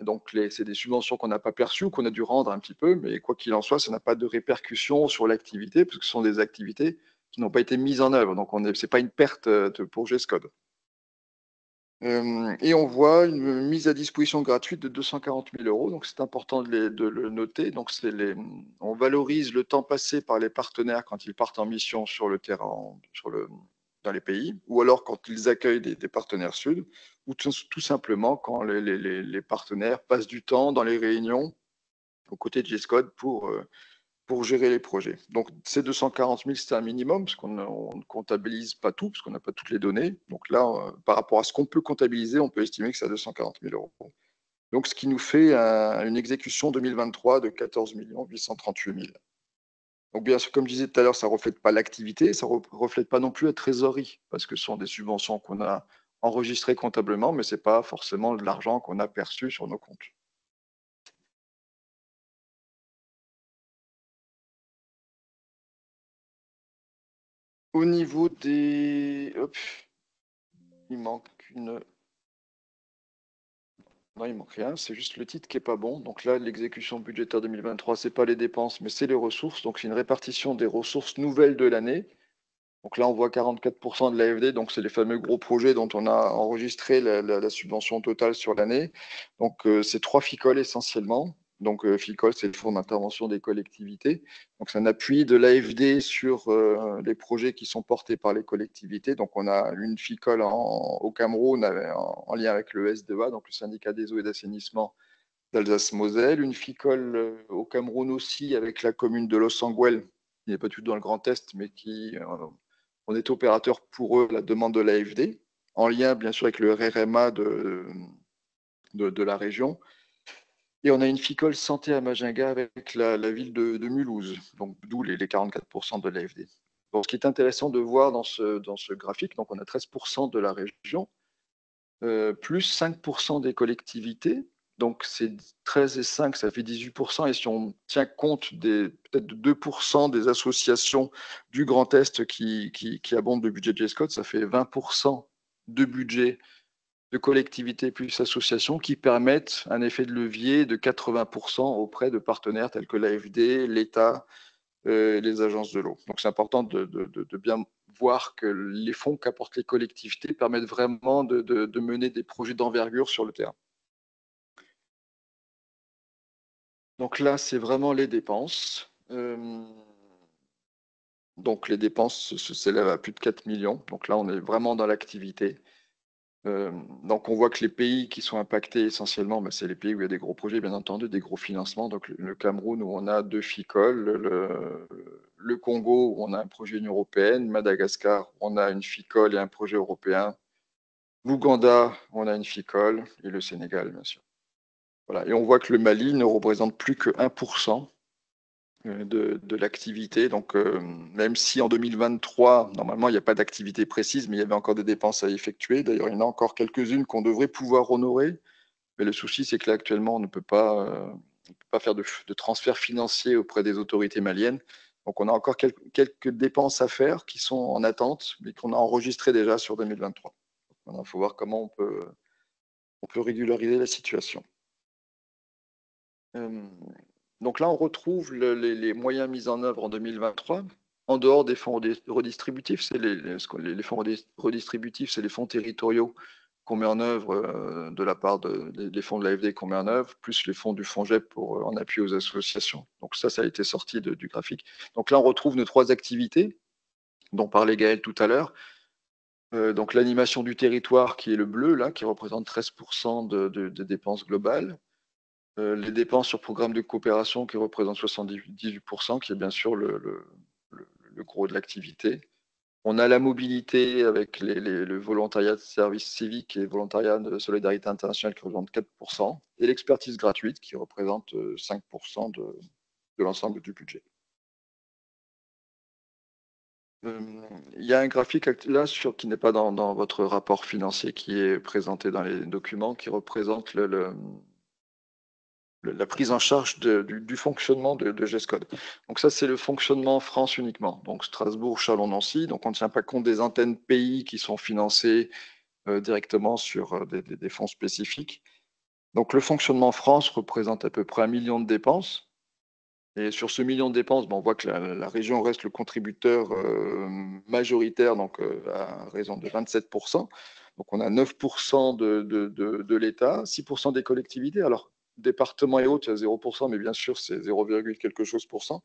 Donc, c'est des subventions qu'on n'a pas perçues ou qu'on a dû rendre un petit peu, mais quoi qu'il en soit, ça n'a pas de répercussion sur l'activité, parce que ce sont des activités qui n'ont pas été mises en œuvre. Donc, ce n'est pas une perte pour GESCOD. Et on voit une mise à disposition gratuite de 240 000 €. Donc, c'est important de le noter. Donc, on valorise le temps passé par les partenaires quand ils partent en mission sur le terrain, dans les pays, ou alors quand ils accueillent des partenaires sud, ou tout simplement quand les partenaires passent du temps dans les réunions aux côtés de GESCOD pour gérer les projets. Donc, ces 240 000, c'est un minimum, parce qu'on ne comptabilise pas tout, parce qu'on n'a pas toutes les données. Donc là, par rapport à ce qu'on peut comptabiliser, on peut estimer que c'est à 240 000 €. Donc, ce qui nous fait une exécution 2023 de 14 838 000. Donc, bien sûr, comme je disais tout à l'heure, ça ne reflète pas l'activité, ça ne reflète pas non plus la trésorerie, parce que ce sont des subventions qu'on a enregistrées comptablement, mais ce n'est pas forcément de l'argent qu'on a perçu sur nos comptes. Au niveau des... Hop. Il manque une... Non, il manque rien, c'est juste le titre qui n'est pas bon. Donc là, l'exécution budgétaire 2023, ce n'est pas les dépenses, mais c'est les ressources. Donc c'est une répartition des ressources nouvelles de l'année. Donc là, on voit 44% de l'AFD, donc c'est les fameux gros projets dont on a enregistré la subvention totale sur l'année. Donc c'est 3 FICOL essentiellement. Donc FICOL, c'est le Fonds d'intervention des collectivités. Donc c'est un appui de l'AFD sur les projets qui sont portés par les collectivités. Donc on a une FICOL au Cameroun en lien avec le SDEA, donc le syndicat des eaux et d'assainissement d'Alsace-Moselle, une FICOL au Cameroun aussi avec la commune de Los Anguel, qui n'est pas du tout dans le Grand Est, mais qui on est opérateur pour eux, la demande de l'AFD, en lien bien sûr avec le RRMA de la région. Et on a une FICOL santé à Majinga avec la ville de Mulhouse, donc d'où les 44% de l'AFD. Donc, ce qui est intéressant de voir dans ce graphique, donc on a 13% de la région, plus 5% des collectivités. Donc, c'est 13 et 5, ça fait 18%. Et si on tient compte peut-être de 2% des associations du Grand Est qui abondent le budget de GESCOD, ça fait 20% de budget de collectivités plus associations qui permettent un effet de levier de 80% auprès de partenaires tels que l'AFD, l'État, les agences de l'eau. Donc, c'est important de bien voir que les fonds qu'apportent les collectivités permettent vraiment de mener des projets d'envergure sur le terrain. Donc là, c'est vraiment les dépenses. Donc, les dépenses s'élèvent à plus de 4 millions. Donc là, on est vraiment dans l'activité. Donc, on voit que les pays qui sont impactés essentiellement, c'est les pays où il y a des gros projets, bien entendu, des gros financements. Donc, le Cameroun, où on a 2 FICOL, le Congo, où on a un projet Union européenne, Madagascar, où on a une FICOL et un projet européen, l'Ouganda, où on a une FICOL, et le Sénégal, bien sûr. Voilà. Et on voit que le Mali ne représente plus que 1% de l'activité. Donc, même si en 2023, normalement, il n'y a pas d'activité précise, mais il y avait encore des dépenses à effectuer. D'ailleurs, il y en a encore quelques-unes qu'on devrait pouvoir honorer. Mais le souci, c'est que là, actuellement, on ne peut pas faire de transfert financier auprès des autorités maliennes. Donc, on a encore quelques dépenses à faire qui sont en attente, mais qu'on a enregistrées déjà sur 2023. Il faut voir comment on peut régulariser la situation. Donc là, on retrouve les moyens mis en œuvre en 2023. En dehors des fonds redistributifs, les fonds redistributifs, c'est les fonds territoriaux qu'on met en œuvre de la part des fonds de l'AFD qu'on met en œuvre, plus les fonds du FONGEP en appui aux associations. Donc ça a été sorti du graphique. Donc là, on retrouve nos 3 activités dont parlait Gaël tout à l'heure. Donc l'animation du territoire qui est le bleu, là, qui représente 13% de dépenses globales. Les dépenses sur programme de coopération qui représentent 78%, qui est bien sûr le gros de l'activité. On a la mobilité avec le volontariat de service civique et le volontariat de solidarité internationale qui représente 4%, et l'expertise gratuite qui représente 5% de l'ensemble du budget. Il y a un graphique là qui n'est pas dans votre rapport financier, qui est présenté dans les documents, qui représente la prise en charge du fonctionnement de GESCOD. Donc ça, c'est le fonctionnement en France uniquement. Donc Strasbourg, Châlons-Nancy. Donc on ne tient pas compte des antennes pays qui sont financées directement sur des fonds spécifiques. Donc le fonctionnement en France représente à peu près 1 million de dépenses. Et sur ce million de dépenses, on voit que la région reste le contributeur majoritaire, donc à raison de 27%. Donc on a 9% de l'État, 6% des collectivités. Alors, département et autres, il y a 0%, mais bien sûr, c'est 0, quelque chose pour cent.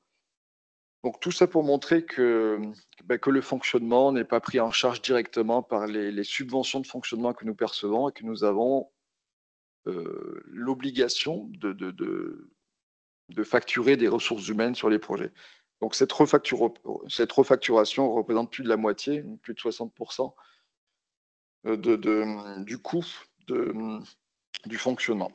Donc tout ça pour montrer que le fonctionnement n'est pas pris en charge directement par les subventions de fonctionnement que nous percevons et que nous avons l'obligation de facturer des ressources humaines sur les projets. Donc cette refacturation représente plus de la moitié, plus de 60% du coût du fonctionnement.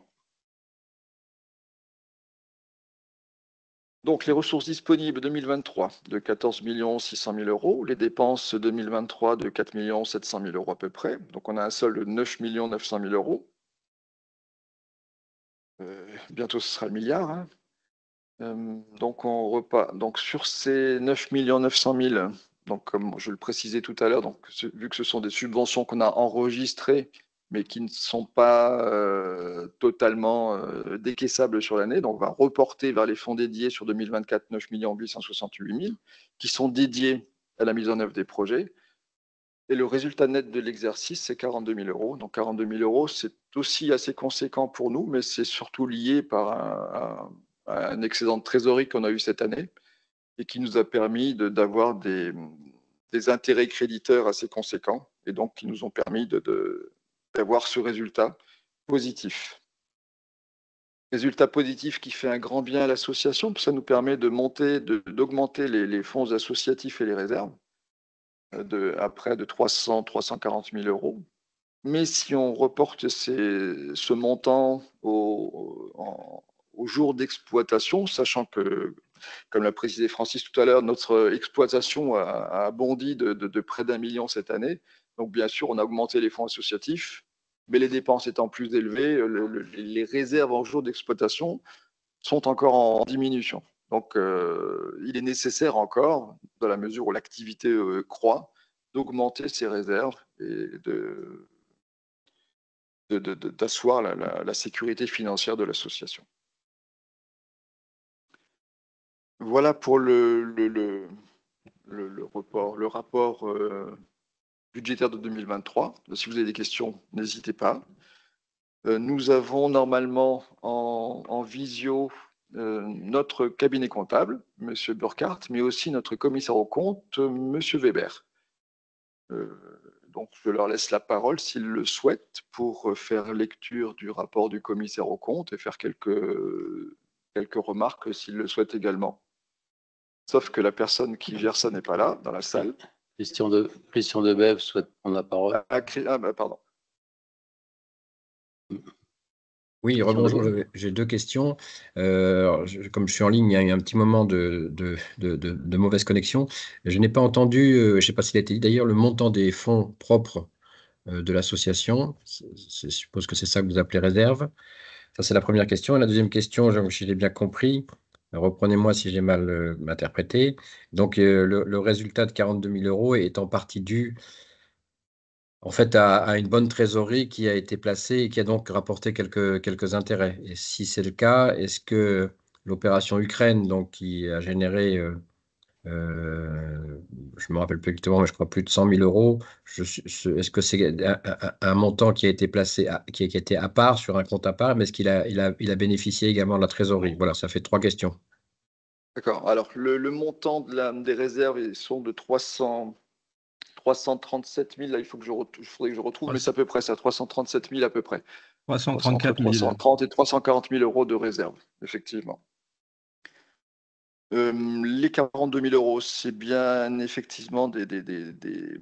Donc les ressources disponibles 2023 de 14 600 000 €, les dépenses 2023 de 4 700 000 € à peu près. Donc on a un solde de 9 900 000 €. Bientôt ce sera le milliard, hein. Donc sur ces 9 900 000, donc comme je le précisais tout à l'heure, donc vu que ce sont des subventions qu'on a enregistrées, mais qui ne sont pas totalement décaissables sur l'année, donc on va reporter vers les fonds dédiés sur 2024 9 868 000, qui sont dédiés à la mise en œuvre des projets. Et le résultat net de l'exercice, c'est 42 000 €. Donc 42 000 €, c'est aussi assez conséquent pour nous, mais c'est surtout lié par un excédent de trésorerie qu'on a eu cette année et qui nous a permis d'avoir des intérêts créditeurs assez conséquents, et donc qui nous ont permis d'avoir ce résultat positif. Résultat positif qui fait un grand bien à l'association, ça nous permet d'augmenter les fonds associatifs et les réserves à près de 340 000 €. Mais si on reporte ce montant au jour d'exploitation, sachant que, comme l'a précisé Francis tout à l'heure, notre exploitation a bondi de près d'1 million cette année. Donc, bien sûr, on a augmenté les fonds associatifs, mais les dépenses étant plus élevées, les réserves en jour d'exploitation sont encore en diminution. Donc, il est nécessaire encore, dans la mesure où l'activité croît, d'augmenter ces réserves et d'asseoir la sécurité financière de l'association. Voilà pour le rapport budgétaire de 2023. Si vous avez des questions, n'hésitez pas. Nous avons normalement en visio notre cabinet comptable, M. Burkhardt, mais aussi notre commissaire aux comptes, M. Weber. Donc, je leur laisse la parole s'ils le souhaitent pour faire lecture du rapport du commissaire aux comptes et faire quelques remarques s'ils le souhaitent également. Sauf que la personne qui gère ça n'est pas là, dans la salle. Christian Debève souhaite prendre la parole. Pardon. Oui, rebonjour, j'ai deux questions. Comme je suis en ligne, il y a eu un petit moment de mauvaise connexion. Je n'ai pas entendu, je ne sais pas s'il a été dit d'ailleurs, le montant des fonds propres de l'association. Je suppose que c'est ça que vous appelez réserve. Ça, c'est la première question. Et la deuxième question, si j'ai bien compris, reprenez-moi si j'ai mal interprété. Donc, le résultat de 42 000 € est en partie dû en fait à une bonne trésorerie qui a été placée et qui a donc rapporté quelques intérêts. Et si c'est le cas, est-ce que l'opération Ukraine, donc, qui a généré, je ne me rappelle plus exactement, mais je crois plus de 100 000 €, est-ce que c'est un montant qui a été placé, qui était à part, sur un compte à part, mais est-ce qu'il a bénéficié également de la trésorerie? Voilà, ça fait 3 questions. D'accord. Alors, le montant des réserves sont de 300 337 000, là, il faudrait que je retrouve, mais c'est à peu près ça, 337 000 à peu près. 334 000. 330 et 340 000 euros de réserve, effectivement. Les 42 000 euros, c'est bien effectivement des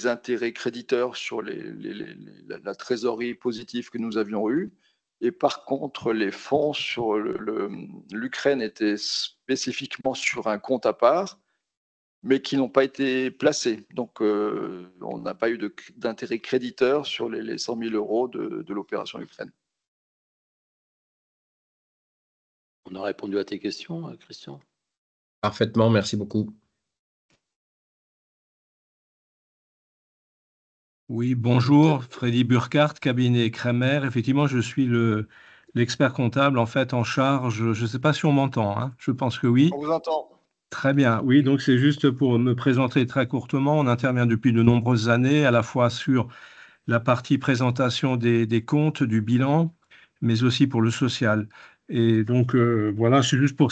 intérêts créditeurs sur la trésorerie positive que nous avions eue. Et par contre, les fonds sur l'Ukraine étaient spécifiquement sur un compte à part, mais qui n'ont pas été placés. Donc, on n'a pas eu d'intérêt créditeur sur les 100 000 euros de l'opération Ukraine. On a répondu à tes questions, Christian? Parfaitement, merci beaucoup. Oui, bonjour, Freddy Burkhardt, cabinet Kremer. Effectivement, je suis l'expert comptable en fait en charge. Je ne sais pas si on m'entend, hein. Je pense que oui. On vous entend. Très bien. Oui, donc c'est juste pour me présenter très courtement. On intervient depuis de nombreuses années, à la fois sur la partie présentation des comptes, du bilan, mais aussi pour le social. Et donc, voilà, c'est juste pour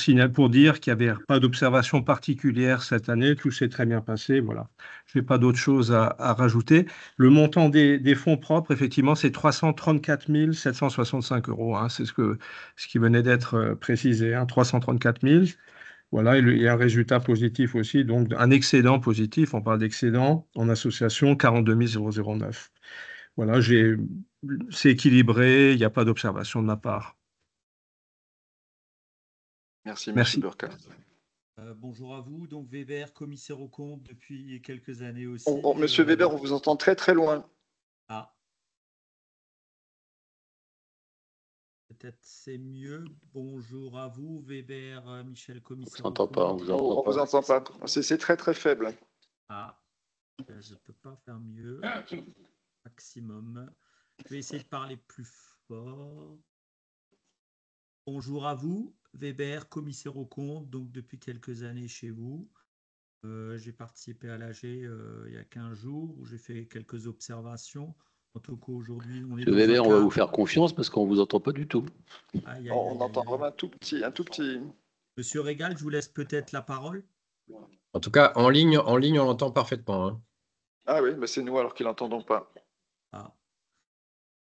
dire qu'il n'y avait pas d'observation particulière cette année. Tout s'est très bien passé. Voilà. Je n'ai pas d'autre chose à rajouter. Le montant des fonds propres, effectivement, c'est 334 765 euros. Hein. C'est ce qui venait d'être précisé, hein, 334 000. Voilà, il y a un résultat positif aussi, donc un excédent positif. On parle d'excédent en association, 42 009. Voilà, c'est équilibré, il n'y a pas d'observation de ma part. Merci, Merci. M. Burkhardt. Bonjour à vous. Donc, Weber, commissaire aux comptes depuis quelques années aussi. Monsieur Weber, on vous entend très très loin. Ah. Peut-être c'est mieux. Bonjour à vous, Weber, Michel, commissaire. On ne s'entend pas, on vous On entend vous entend pas. C'est très très faible. Ah, je ne peux pas faire mieux. Maximum. Je vais essayer de parler plus fort. Bonjour à vous, Weber, commissaire aux comptes, donc depuis quelques années chez vous. J'ai participé à l'AG il y a 15 jours où j'ai fait quelques observations. En tout cas, aujourd'hui, on est Monsieur Weber, on va vous faire confiance parce qu'on ne vous entend pas du tout. On entend vraiment un tout petit. Monsieur Régal, je vous laisse peut-être la parole. En tout cas, en ligne, on l'entend parfaitement. Hein. Ah oui, mais c'est nous alors qu'ils n'entendons pas. Ah.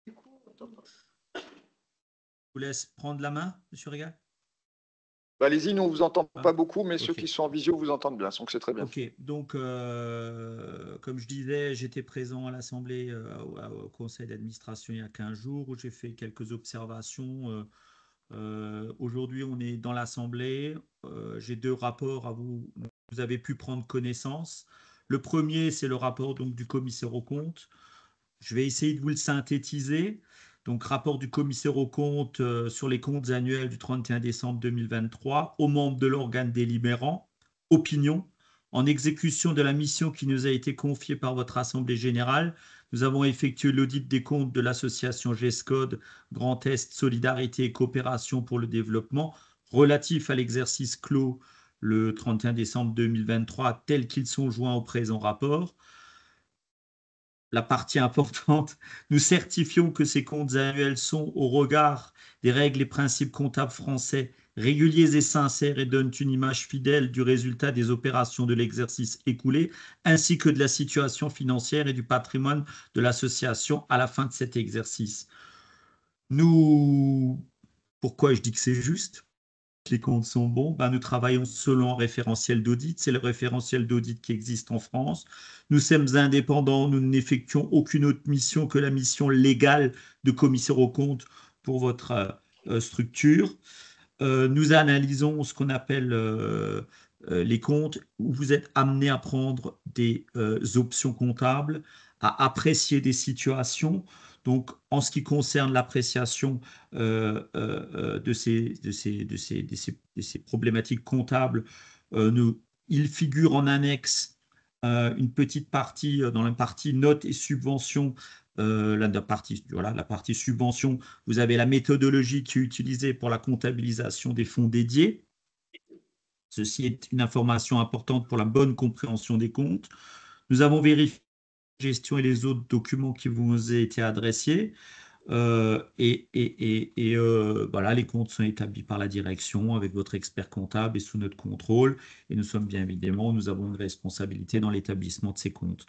Je vous laisse prendre la main, monsieur Régal. Allez-y, nous on ne vous entend pas beaucoup, mais Okay. Ceux qui sont en visio vous entendent bien, donc c'est très bien. Ok, donc comme je disais, j'étais présent à l'Assemblée, au conseil d'administration il y a 15 jours où j'ai fait quelques observations. Aujourd'hui, on est dans l'Assemblée. J'ai 2 rapports à vous avez pu prendre connaissance. Le premier, c'est le rapport donc, du commissaire aux comptes. Je vais essayer de vous le synthétiser. Donc, rapport du commissaire aux comptes sur les comptes annuels du 31 décembre 2023 aux membres de l'organe délibérant. Opinion. En exécution de la mission qui nous a été confiée par votre Assemblée générale, nous avons effectué l'audit des comptes de l'association GESCOD Grand Est Solidarité et Coopération pour le Développement relatif à l'exercice clos le 31 décembre 2023 tels qu'ils sont joints au présent rapport. La partie importante, nous certifions que ces comptes annuels sont, au regard des règles et principes comptables français, réguliers et sincères et donnent une image fidèle du résultat des opérations de l'exercice écoulé, ainsi que de la situation financière et du patrimoine de l'association à la fin de cet exercice. Pourquoi je dis que c'est juste ? Les comptes sont bons, nous travaillons selon un référentiel d'audit. C'est le référentiel d'audit qui existe en France. Nous sommes indépendants, nous n'effectuons aucune autre mission que la mission légale de commissaire aux comptes pour votre structure. Nous analysons ce qu'on appelle les comptes où vous êtes amené à prendre des options comptables, à apprécier des situations. Donc, en ce qui concerne l'appréciation de ces problématiques comptables, il figure en annexe une petite partie dans la partie notes et subventions. La partie subvention, vous avez la méthodologie qui est utilisée pour la comptabilisation des fonds dédiés. Ceci est une information importante pour la bonne compréhension des comptes. Nous avons vérifié gestion et les autres documents qui vous ont été adressés. Voilà, les comptes sont établis par la direction avec votre expert comptable et sous notre contrôle. Et nous sommes bien évidemment, nous avons une responsabilité dans l'établissement de ces comptes.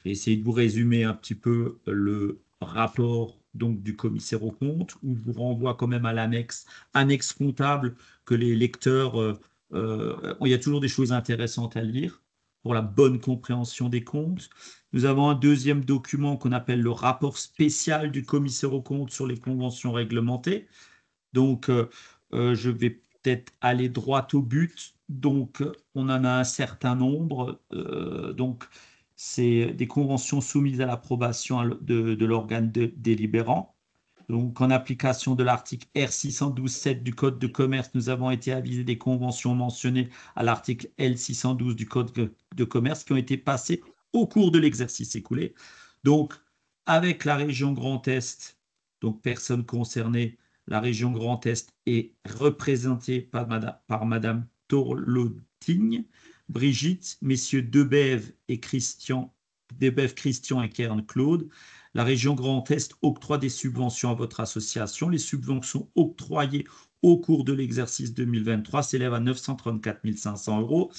J'ai essayé de vous résumer un petit peu le rapport donc du commissaire aux comptes, où je vous renvoie quand même à l'annexe comptable que les lecteurs, il y a toujours des choses intéressantes à lire pour la bonne compréhension des comptes. Nous avons un deuxième document qu'on appelle le rapport spécial du commissaire aux comptes sur les conventions réglementées. Donc, je vais peut-être aller droit au but. Donc, on en a un certain nombre. Donc, c'est des conventions soumises à l'approbation de l'organe délibérant. Donc, en application de l'article R612.7 du Code de commerce, nous avons été avisés des conventions mentionnées à l'article L612 du Code de commerce qui ont été passées au cours de l'exercice écoulé. Donc, avec la région Grand Est, donc personne concernée, la région Grand Est est représentée par Madame Torlotigne, Brigitte, messieurs Debève, Christian et Kern Claude. La région Grand Est octroie des subventions à votre association. Les subventions octroyées au cours de l'exercice 2023 s'élèvent à 934 500 €.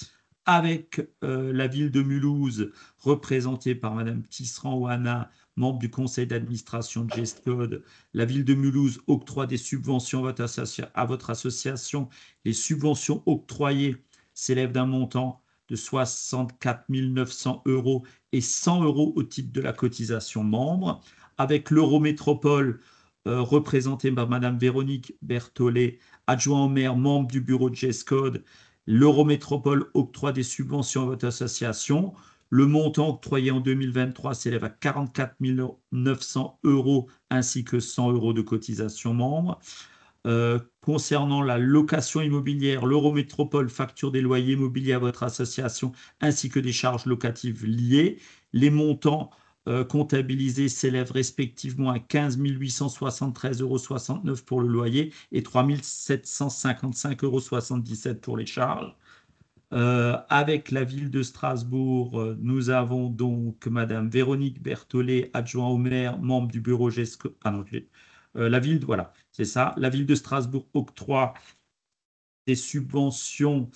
Avec la ville de Mulhouse, représentée par Madame Tisserand-Ouana, membre du conseil d'administration de Gestcode, la ville de Mulhouse octroie des subventions à votre association. Les subventions octroyées s'élèvent d'un montant de 64 900 € et 100 € au titre de la cotisation membre. Avec l'Eurométropole, représentée par Madame Véronique Berthollet, adjoint au maire, membre du bureau de Gestcode, l'Eurométropole octroie des subventions à votre association. Le montant octroyé en 2023 s'élève à 44 900 € ainsi que 100 € de cotisation membre. Concernant la location immobilière, l'Eurométropole facture des loyers immobiliers à votre association ainsi que des charges locatives liées. Les montants comptabilisés s'élèvent respectivement à 15 873,69 € pour le loyer et 3 755,77 € pour les charges. Avec la ville de Strasbourg, nous avons donc Madame Véronique Berthollet, adjoint au maire, membre du bureau GESCO. Ah non, la ville, voilà, c'est ça. La ville de Strasbourg octroie des subventions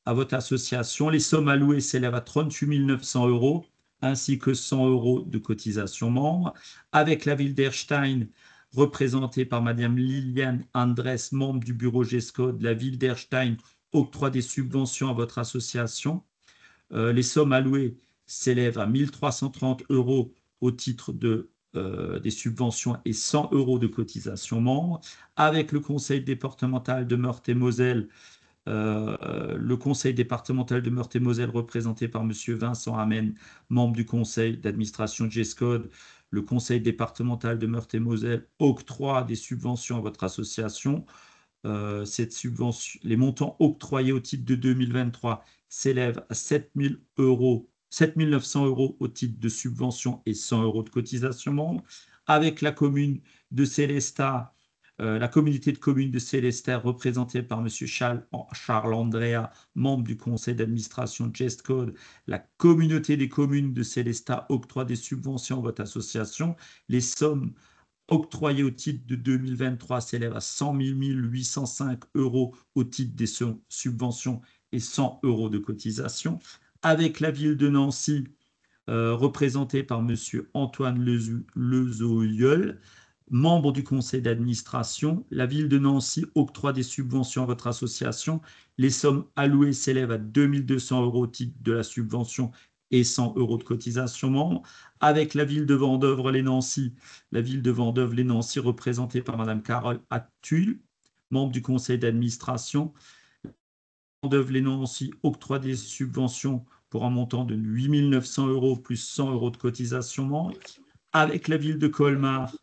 à votre association. Les sommes allouées s'élèvent à 38 900 € ainsi que 100 € de cotisation membre. Avec la ville d'Erstein, représentée par Madame Liliane Andres, membre du bureau GESCODE, la ville d'Erstein octroie des subventions à votre association. Les sommes allouées s'élèvent à 1 330 € au titre des subventions et 100 € de cotisation membre. Avec le conseil départemental de Meurthe-et-Moselle, le conseil départemental de Meurthe-et-Moselle représenté par Monsieur Vincent Amen, membre du conseil d'administration de Gestcode, le conseil départemental de Meurthe-et-Moselle octroie des subventions à votre association. Cette subvention, les montants octroyés au titre de 2023 s'élèvent à 7 900 € au titre de subvention et 100 € de cotisation membre. Avec la commune de Célestat, la communauté de communes de Célestat représentée par M. Charles Andrea, membre du conseil d'administration de Gestcode, la communauté des communes de Célestat octroie des subventions à votre association. Les sommes octroyées au titre de 2023 s'élèvent à 100 805 € au titre des subventions et 100 € de cotisation. Avec la ville de Nancy, représentée par M. Antoine Lezoyeul, membre du conseil d'administration, la ville de Nancy octroie des subventions à votre association. Les sommes allouées s'élèvent à 2 200 € au titre de la subvention et 100 € de cotisation membre. Avec la ville de Vendœuvre-les-Nancy, la ville de Vendœuvre-les-Nancy représentée par Mme Carole Attul, membre du conseil d'administration. Vendœuvre-les-Nancy octroie des subventions pour un montant de 8 900 € plus 100 € de cotisation membre. Avec la ville de Colmar,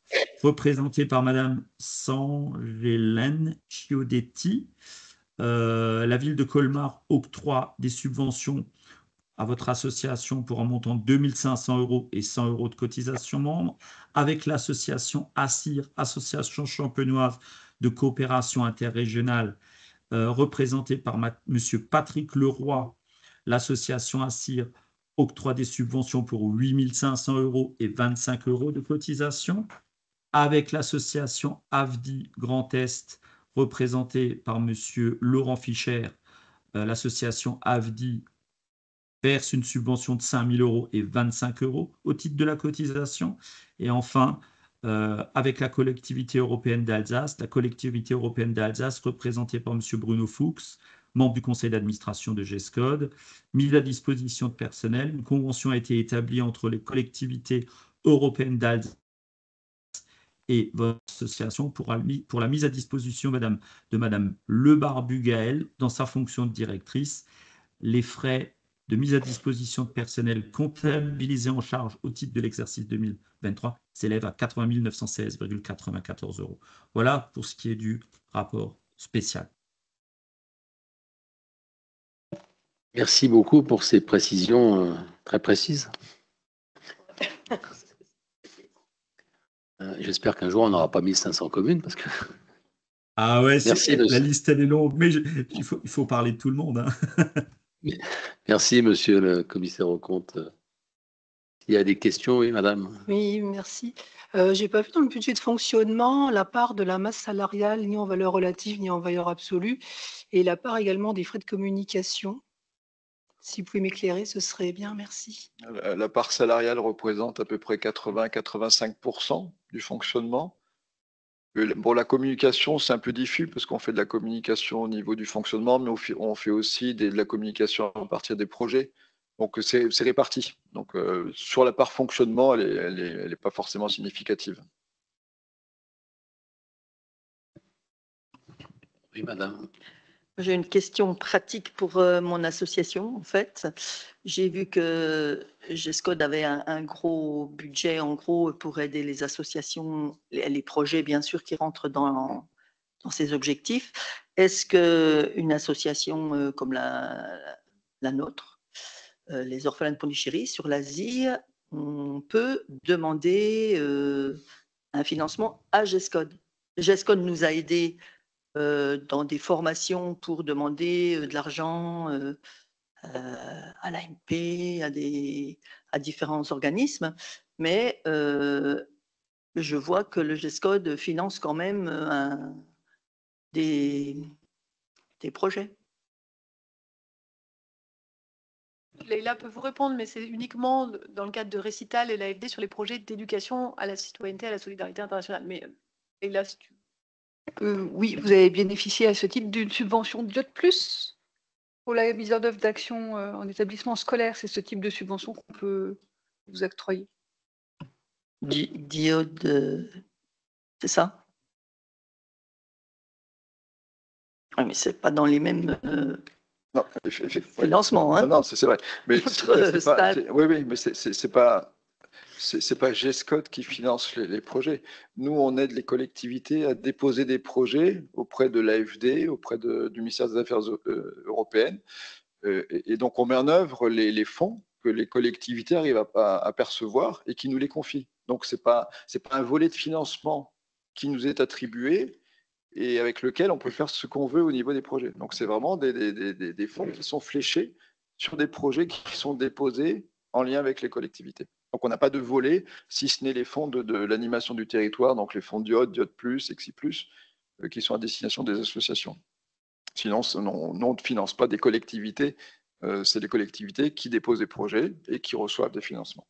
représentée par Mme Sangélène Chiodetti, la ville de Colmar octroie des subventions à votre association pour un montant de 2 500 € et 100 € de cotisation membre. Avec l'association ACIR, Association champenoise de coopération interrégionale, représentée par M. Patrick Leroy, l'association ACIR octroie des subventions pour 8 500 € et 25 € de cotisation. avec l'association AFDI Grand Est, représentée par M. Laurent Fischer. L'association AFDI verse une subvention de 5 000 € et 25 € au titre de la cotisation. Et enfin, avec la collectivité européenne d'Alsace, représentée par M. Bruno Fuchs, membre du conseil d'administration de GESCOD, mise à disposition de personnel. Une convention a été établie entre les collectivités européennes d'Alsace et votre association pour la mise à disposition de Madame Lebarbu Gaëlle dans sa fonction de directrice. Les frais de mise à disposition de personnel comptabilisés en charge au titre de l'exercice 2023 s'élèvent à 80 916,94 €. Voilà pour ce qui est du rapport spécial. Merci beaucoup pour ces précisions très précises. J'espère qu'un jour, on n'aura pas 1500 communes parce que... Ah ouais, Merci, la liste, elle est longue, mais il faut parler de tout le monde. Hein. Merci, monsieur le commissaire aux comptes. Il y a des questions, oui, madame? Oui, merci. Je n'ai pas vu dans le budget de fonctionnement la part de la masse salariale, ni en valeur relative, ni en valeur absolue, et la part également des frais de communication. Si vous pouvez m'éclairer, ce serait bien, merci. La part salariale représente à peu près 80-85% du fonctionnement. Pour la communication, c'est un peu diffus parce qu'on fait de la communication au niveau du fonctionnement, mais on fait aussi de la communication à partir des projets. Donc, c'est réparti. Donc, sur la part fonctionnement, elle n'est pas forcément significative. Oui, madame. J'ai une question pratique pour mon association, en fait. J'ai vu que GESCOD avait un gros budget, en gros, pour aider les associations, les projets, bien sûr, qui rentrent dans ces objectifs. Est-ce qu'une association comme la nôtre, les orphelins de Pondichéry, sur l'Asie, on peut demander un financement à GESCOD? GESCOD nous a aidés dans des formations pour demander de l'argent à l'AMP, à différents organismes, mais je vois que le GESCOD finance quand même des projets. Leïla peut vous répondre, mais c'est uniquement dans le cadre de Récital et l'AFD sur les projets d'éducation à la citoyenneté, à la solidarité internationale. Mais Leïla, si tu... Oui, vous avez bénéficié à ce titre d'une subvention DIOD+, pour la mise en œuvre d'actions en établissement scolaire. C'est ce type de subvention qu'on peut vous octroyer. Diode, c'est ça? Oui, mais c'est pas dans les mêmes Non, financements. Hein. Non, c'est vrai. Mais oui, mais c'est pas GESCOD qui finance les projets. Nous, on aide les collectivités à déposer des projets auprès de l'AFD, auprès du ministère des Affaires européennes. Et donc, on met en œuvre les fonds que les collectivités arrivent à percevoir et qui nous les confient. Donc, c'est pas un volet de financement qui nous est attribué et avec lequel on peut faire ce qu'on veut au niveau des projets. Donc, c'est vraiment des fonds qui sont fléchés sur des projets qui sont déposés en lien avec les collectivités. Donc, on n'a pas de volet, si ce n'est les fonds de l'animation du territoire, donc les fonds Diode, Diode+, Exi+, qui sont à destination des associations. Sinon, on ne finance pas des collectivités, c'est les collectivités qui déposent des projets et qui reçoivent des financements.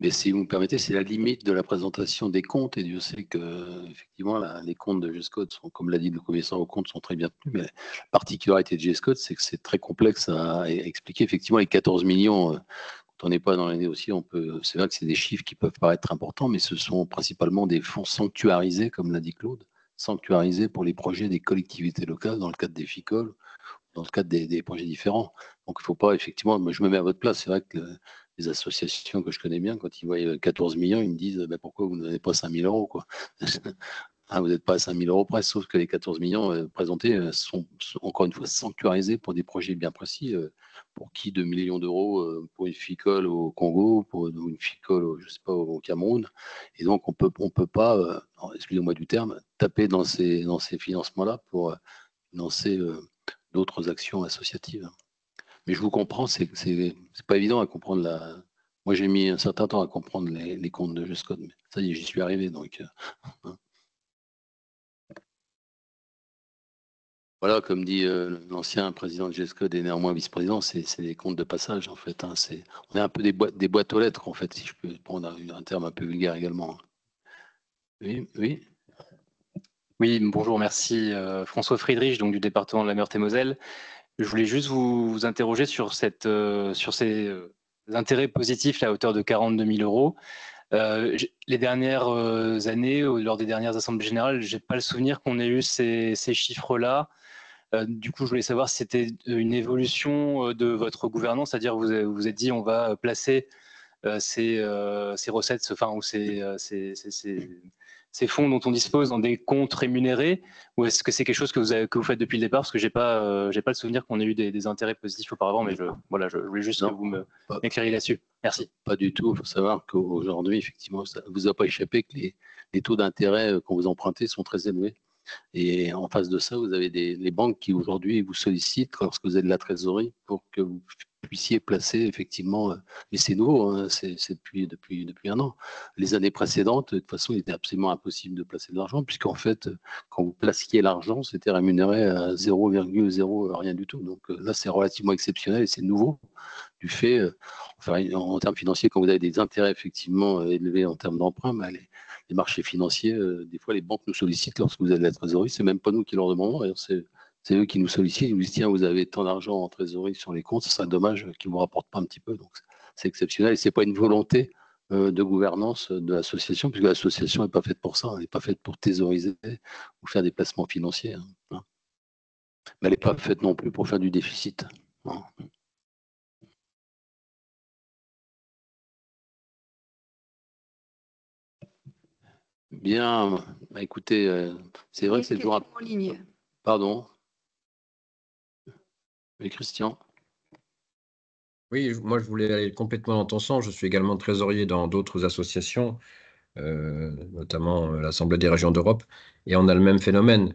Mais si vous me permettez, c'est la limite de la présentation des comptes, et Dieu sait que effectivement les comptes de GESCOD sont, comme l'a dit le commissaire aux comptes, sont très bien tenus, mais la particularité de GESCOD, c'est que c'est très complexe à expliquer. Effectivement, les 14 millions, quand on n'est pas dans l'année aussi, c'est vrai que c'est des chiffres qui peuvent paraître importants, mais ce sont principalement des fonds sanctuarisés, comme l'a dit Claude, sanctuarisés pour les projets des collectivités locales dans le cadre des FICOL, dans le cadre des projets différents. Donc, il ne faut pas, effectivement, moi je me mets à votre place, c'est vrai que les associations que je connais bien, quand ils voient 14 millions, ils me disent pourquoi vous ne donnez pas 5 000 € quoi. Vous n'êtes pas à 5 000 € près, sauf que les 14 millions présentés sont encore une fois sanctuarisés pour des projets bien précis. Pour qui 2 millions d'euros pour une FICOL au Congo, pour une FICOL, je sais pas, au Cameroun. Et donc, on peut pas, excusez-moi du terme, taper dans ces financements-là pour financer d'autres actions associatives. Mais je vous comprends, c'est pas évident à comprendre Moi, j'ai mis un certain temps à comprendre les comptes de GESCOD, mais ça y est, j'y suis arrivé. Donc, voilà, comme dit l'ancien président de GESCOD et néanmoins vice-président, c'est des comptes de passage, en fait. Hein, on est un peu des boîtes aux lettres, en fait, si je peux prendre un terme un peu vulgaire également. Oui, oui. Oui, bonjour, merci. François Friedrich, donc du département de la Meurthe-et-Moselle. Je voulais juste vous interroger sur ces intérêts positifs à hauteur de 42 000 euros. Les dernières années, lors des dernières assemblées générales, je n'ai pas le souvenir qu'on ait eu ces chiffres-là. Du coup, je voulais savoir si c'était une évolution de votre gouvernance, c'est-à-dire vous vous êtes dit on va placer ces recettes, enfin, ou ces fonds dont on dispose dans des comptes rémunérés, ou est-ce que c'est quelque chose que vous faites depuis le départ? Parce que j'ai pas le souvenir qu'on ait eu des intérêts positifs auparavant, mais je voulais juste que vous m'éclairiez là-dessus. Merci. Pas du tout. Il faut savoir qu'aujourd'hui, effectivement, ça ne vous a pas échappé que les taux d'intérêt quand vous empruntez sont très élevés. Et en face de ça, vous avez les banques qui aujourd'hui vous sollicitent lorsque vous avez de la trésorerie pour que vous puissiez placer effectivement, mais c'est nouveau, hein, c'est depuis un an. Les années précédentes, de toute façon, il était absolument impossible de placer de l'argent, puisqu'en fait, quand vous placiez l'argent, c'était rémunéré à 0,0 rien du tout. Donc là, c'est relativement exceptionnel et c'est nouveau du fait, enfin, en termes financiers, quand vous avez des intérêts effectivement élevés en termes d'emprunt, bah, les marchés financiers, des fois, les banques nous sollicitent lorsque vous avez de la trésorerie. C'est même pas nous qui leur demandons. C'est eux qui nous sollicitent. Ils nous disent tiens, vous avez tant d'argent en trésorerie sur les comptes, ce serait dommage qu'ils ne vous rapportent pas un petit peu. Donc, c'est exceptionnel. Et ce n'est pas une volonté de gouvernance de l'association, puisque l'association n'est pas faite pour ça. Elle n'est pas faite pour thésauriser ou faire des placements financiers. Hein. Mais elle n'est pas faite non plus pour faire du déficit. Hein. Bien, bah écoutez, c'est vrai que c'est toujours en ligne. Pardon. Oui, Christian. Oui, moi je voulais aller complètement dans ton sens. Je suis également trésorier dans d'autres associations, notamment l'Assemblée des régions d'Europe, et on a le même phénomène.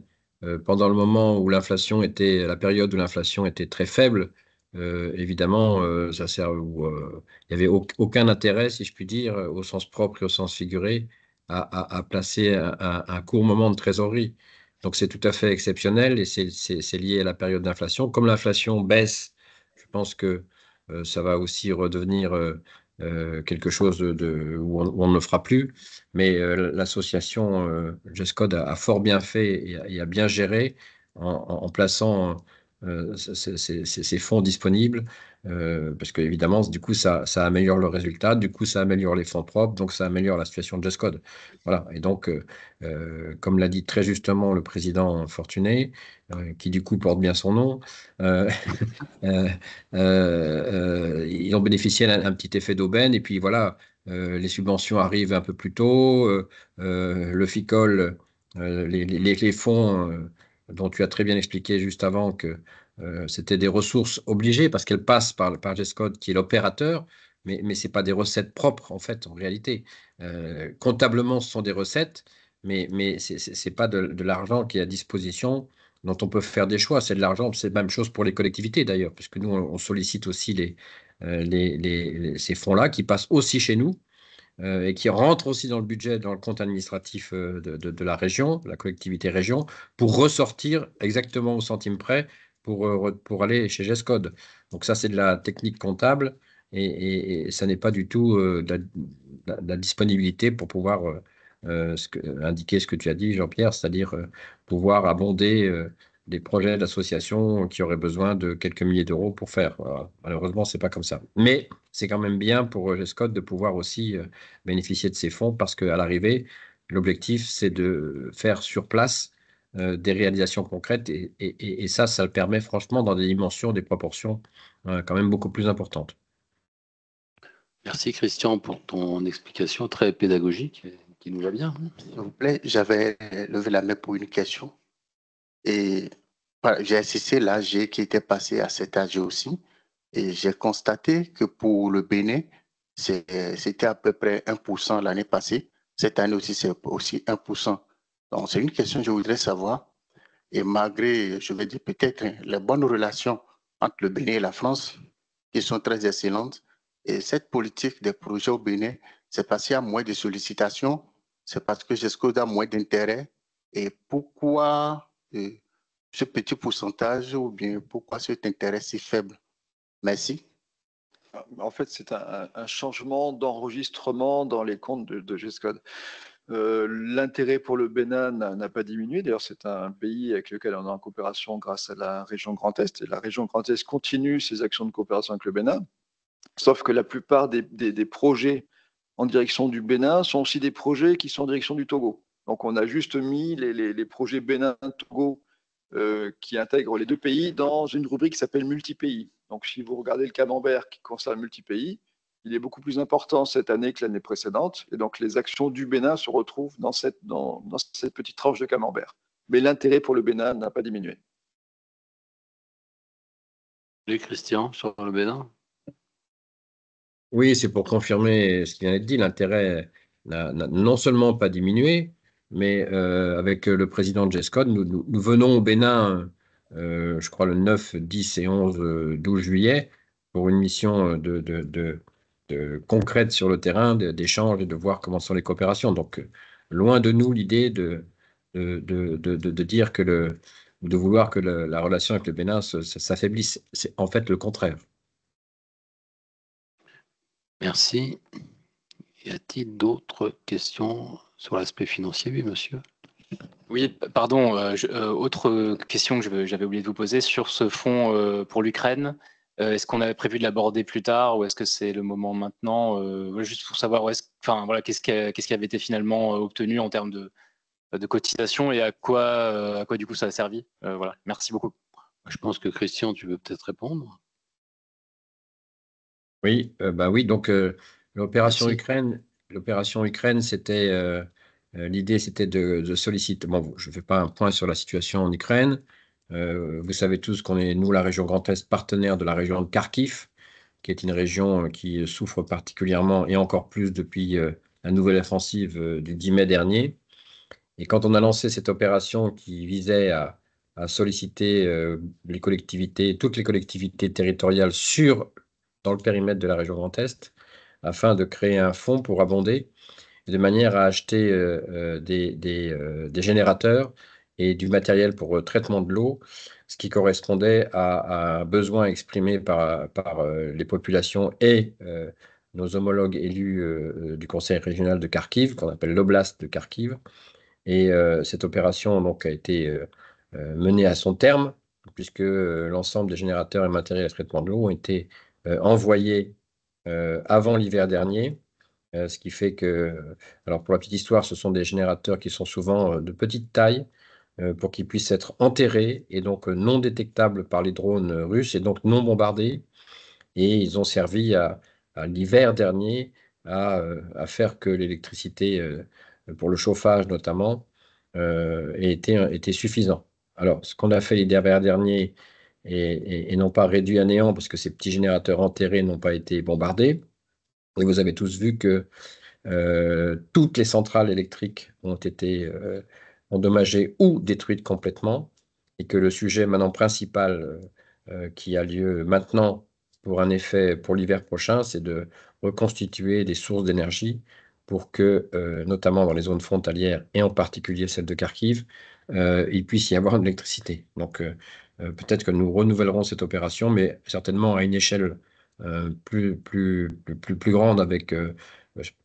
Pendant le moment où la période où l'inflation était très faible, évidemment, ça sert il n'y avait aucun intérêt, si je puis dire, au sens propre et au sens figuré, à placer un court moment de trésorerie. Donc c'est tout à fait exceptionnel et c'est lié à la période d'inflation. Comme l'inflation baisse, je pense que ça va aussi redevenir quelque chose où on ne le fera plus. Mais l'association GESCOD a fort bien fait et a bien géré en plaçant ces fonds disponibles, parce qu'évidemment, du coup, ça améliore le résultat, du coup, ça améliore les fonds propres, donc ça améliore la situation de GESCOD. Voilà. Et donc, comme l'a dit très justement le président Fortuné, qui du coup porte bien son nom, ils ont bénéficié d'un petit effet d'aubaine, et puis voilà, les subventions arrivent un peu plus tôt, le FICOL, les fonds dont tu as très bien expliqué juste avant que c'était des ressources obligées parce qu'elles passent par GESCOD qui est l'opérateur, mais ce n'est pas des recettes propres en fait, en réalité. Comptablement, ce sont des recettes, mais ce n'est pas de l'argent qui est à disposition dont on peut faire des choix. C'est de l'argent, c'est la même chose pour les collectivités d'ailleurs, puisque nous, on sollicite aussi ces fonds-là qui passent aussi chez nous et qui rentrent aussi dans le budget, dans le compte administratif de la région, de la collectivité région, pour ressortir exactement au centime près pour aller chez GESCOD. Donc ça, c'est de la technique comptable et ça n'est pas du tout de la disponibilité pour pouvoir indiquer ce que tu as dit, Jean-Pierre, c'est-à-dire pouvoir abonder des projets d'association qui auraient besoin de quelques milliers d'euros pour faire. Voilà. Malheureusement, ce n'est pas comme ça. Mais c'est quand même bien pour GESCOD de pouvoir aussi bénéficier de ces fonds parce qu'à l'arrivée, l'objectif, c'est de faire sur place des réalisations concrètes et ça le permet franchement dans des dimensions, des proportions quand même beaucoup plus importantes. Merci Christian pour ton explication très pédagogique qui nous va bien. S'il vous plaît, j'avais levé la main pour une question. Et voilà, j'ai assisté l'AG qui était passé à cet AG aussi. Et j'ai constaté que pour le Bénin, c'était à peu près 1% l'année passée. Cette année aussi, c'est aussi 1%. Donc, c'est une question que je voudrais savoir. Et malgré, je vais dire peut-être, les bonnes relations entre le Bénin et la France, qui sont très excellentes, Et cette politique des projets au Bénin, c'est parce qu'il y a moins de sollicitations, c'est parce que GESCOD a moins d'intérêt. Et pourquoi ce petit pourcentage ou bien pourquoi cet intérêt si faible? Merci. En fait, c'est un changement d'enregistrement dans les comptes de GESCOD. L'intérêt pour le Bénin n'a pas diminué. D'ailleurs, c'est un pays avec lequel on est en coopération grâce à la région Grand Est. Et la région Grand Est continue ses actions de coopération avec le Bénin. Sauf que la plupart des projets en direction du Bénin sont aussi des projets qui sont en direction du Togo. Donc, on a juste mis les projets Bénin-Togo qui intègrent les deux pays dans une rubrique qui s'appelle multi-pays. Donc, si vous regardez le camembert qui concerne multi-pays, il est beaucoup plus important cette année que l'année précédente. Et donc, les actions du Bénin se retrouvent dans cette petite tranche de camembert. Mais l'intérêt pour le Bénin n'a pas diminué. Oui, Christian, sur le Bénin? Oui, c'est pour confirmer ce qui vient d'être dit. L'intérêt n'a non seulement pas diminué, mais avec le président de GESCOD, nous venons au Bénin, je crois, le 9, 10 et 12 juillet, pour une mission concrète sur le terrain, d'échange et de voir comment sont les coopérations. Donc, loin de nous l'idée de dire de vouloir que la relation avec le Bénin s'affaiblisse. C'est en fait le contraire. Merci. Y a-t-il d'autres questions sur l'aspect financier? Oui, monsieur. Oui, pardon, autre question que j'avais oublié de vous poser sur ce fonds pour l'Ukraine. Est-ce qu'on avait prévu de l'aborder plus tard ou est-ce que c'est le moment maintenant? Juste pour savoir, qu'est-ce qui avait été finalement obtenu en termes de cotisation et à quoi du coup ça a servi? Voilà, merci beaucoup. Je pense que Christian, tu veux peut-être répondre. Oui, oui. Donc l'opération Ukraine, c'était l'idée, c'était de solliciter. Bon, je ne fais pas un point sur la situation en Ukraine. Vous savez tous qu'on est, nous, la région Grand Est, partenaire de la région de Kharkiv, qui est une région qui souffre particulièrement et encore plus depuis la nouvelle offensive du 10 mai dernier. Et quand on a lancé cette opération qui visait à solliciter les collectivités, toutes les collectivités territoriales dans le périmètre de la région Grand Est, afin de créer un fonds pour abonder, de manière à acheter des générateurs et du matériel pour traitement de l'eau, ce qui correspondait à un besoin exprimé par les populations et nos homologues élus du conseil régional de Kharkiv, qu'on appelle l'oblast de Kharkiv. Et cette opération donc, a été menée à son terme, puisque l'ensemble des générateurs et matériels de traitement de l'eau ont été envoyés avant l'hiver dernier, ce qui fait que, alors pour la petite histoire, ce sont des générateurs qui sont souvent de petite taille, pour qu'ils puissent être enterrés et donc non détectables par les drones russes et donc non bombardés. Et ils ont servi à l'hiver dernier à faire que l'électricité, pour le chauffage notamment, était suffisant. Alors, ce qu'on a fait l'hiver dernier et non pas réduit à néant parce que ces petits générateurs enterrés n'ont pas été bombardés. Et vous avez tous vu que toutes les centrales électriques ont été endommagées ou détruites complètement et que le sujet maintenant principal qui a lieu maintenant pour un effet pour l'hiver prochain, c'est de reconstituer des sources d'énergie pour que, notamment dans les zones frontalières et en particulier celle de Kharkiv, il puisse y avoir de l'électricité. Donc peut-être que nous renouvellerons cette opération, mais certainement à une échelle plus grande avec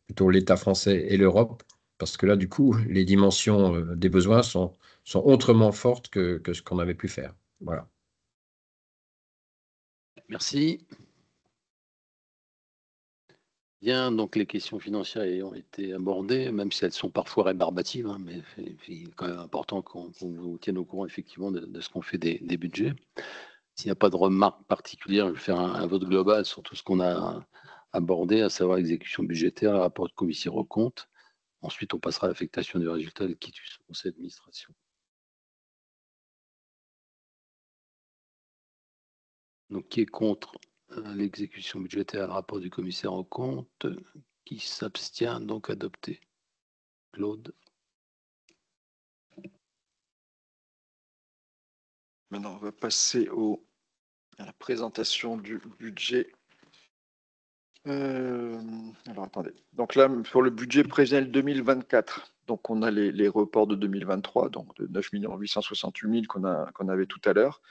plutôt l'État français et l'Europe, parce que là, du coup, les dimensions des besoins sont autrement fortes que ce qu'on avait pu faire. Voilà. Merci. Bien, donc les questions financières ayant été abordées, même si elles sont parfois rébarbatives, hein, mais c'est quand même important qu'on vous tienne au courant effectivement de ce qu'on fait des budgets. S'il n'y a pas de remarques particulières, je vais faire un vote global sur tout ce qu'on a abordé, à savoir l'exécution budgétaire, le rapport de commissaire aux comptes. Ensuite, on passera à l'affectation du résultat de quitus au conseil d'administration. Donc, qui est contre l'exécution budgétaire, le rapport du commissaire aux comptes? Qui s'abstient? Donc adopté. Claude. Maintenant, on va passer à la présentation du budget Alors attendez. Donc là, pour le budget prévisionnel 2024, donc on a les reports de 2023, donc de 9 868 000 qu'on avait tout à l'heure,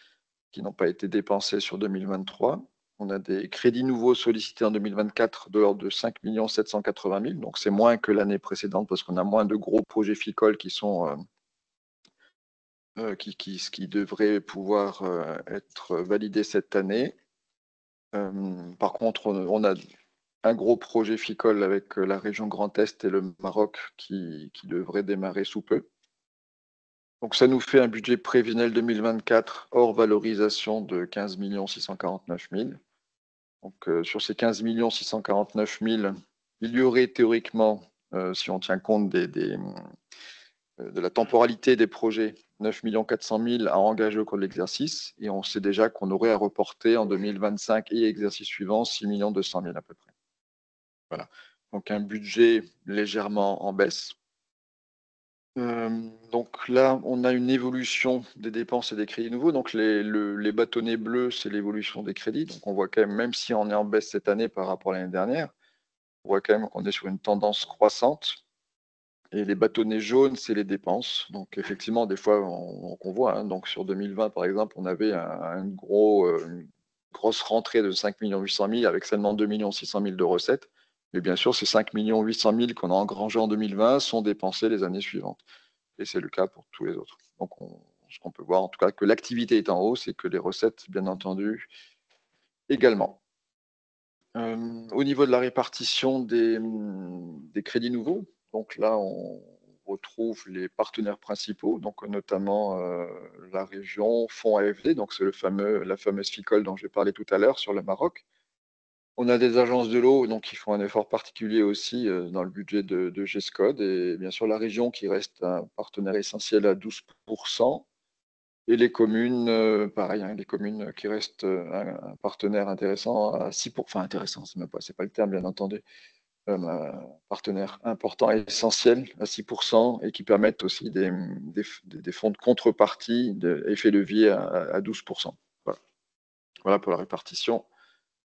qui n'ont pas été dépensés sur 2023. On a des crédits nouveaux sollicités en 2024 de l'ordre de 5 780 000, donc c'est moins que l'année précédente parce qu'on a moins de gros projets FICOL qui sont qui devraient pouvoir être validés cette année. Par contre, on a un gros projet FICOL avec la région Grand Est et le Maroc qui devrait démarrer sous peu. Donc ça nous fait un budget prévisionnel 2024 hors valorisation de 15 649 000. Donc sur ces 15 649 000, il y aurait théoriquement, si on tient compte de la temporalité des projets, 9 400 000 à engager au cours de l'exercice. Et on sait déjà qu'on aurait à reporter en 2025 et exercice suivant 6 200 000 à peu près. Voilà. Donc un budget légèrement en baisse. Donc là, on a une évolution des dépenses et des crédits nouveaux. Donc les bâtonnets bleus, c'est l'évolution des crédits. Donc on voit quand même si on est en baisse cette année par rapport à l'année dernière, on voit quand même qu'on est sur une tendance croissante. Et les bâtonnets jaunes, c'est les dépenses. Donc effectivement, des fois, on voit. Hein, donc sur 2020, par exemple, on avait une grosse rentrée de 5 800 000 avec seulement 2 600 000 de recettes. Mais bien sûr, ces 5 800 000 qu'on a engrangés en 2020 sont dépensés les années suivantes. Et c'est le cas pour tous les autres. Donc, ce qu'on peut voir, en tout cas, que l'activité est en hausse et que les recettes, bien entendu, également. Au niveau de la répartition des crédits nouveaux, donc là, on retrouve les partenaires principaux, donc notamment la région Fonds AFD, donc c'est la fameuse FICOL dont j'ai parlé tout à l'heure sur le Maroc. On a des agences de l'eau donc qui font un effort particulier aussi dans le budget de GESCOD et bien sûr la région qui reste un partenaire essentiel à 12%. Et les communes, pareil, hein, les communes qui restent un partenaire intéressant à 6%, enfin intéressant, c'est pas le terme bien entendu, un partenaire important et essentiel à 6% et qui permettent aussi des fonds de contrepartie, d'effet levier à 12%. Voilà. Voilà pour la répartition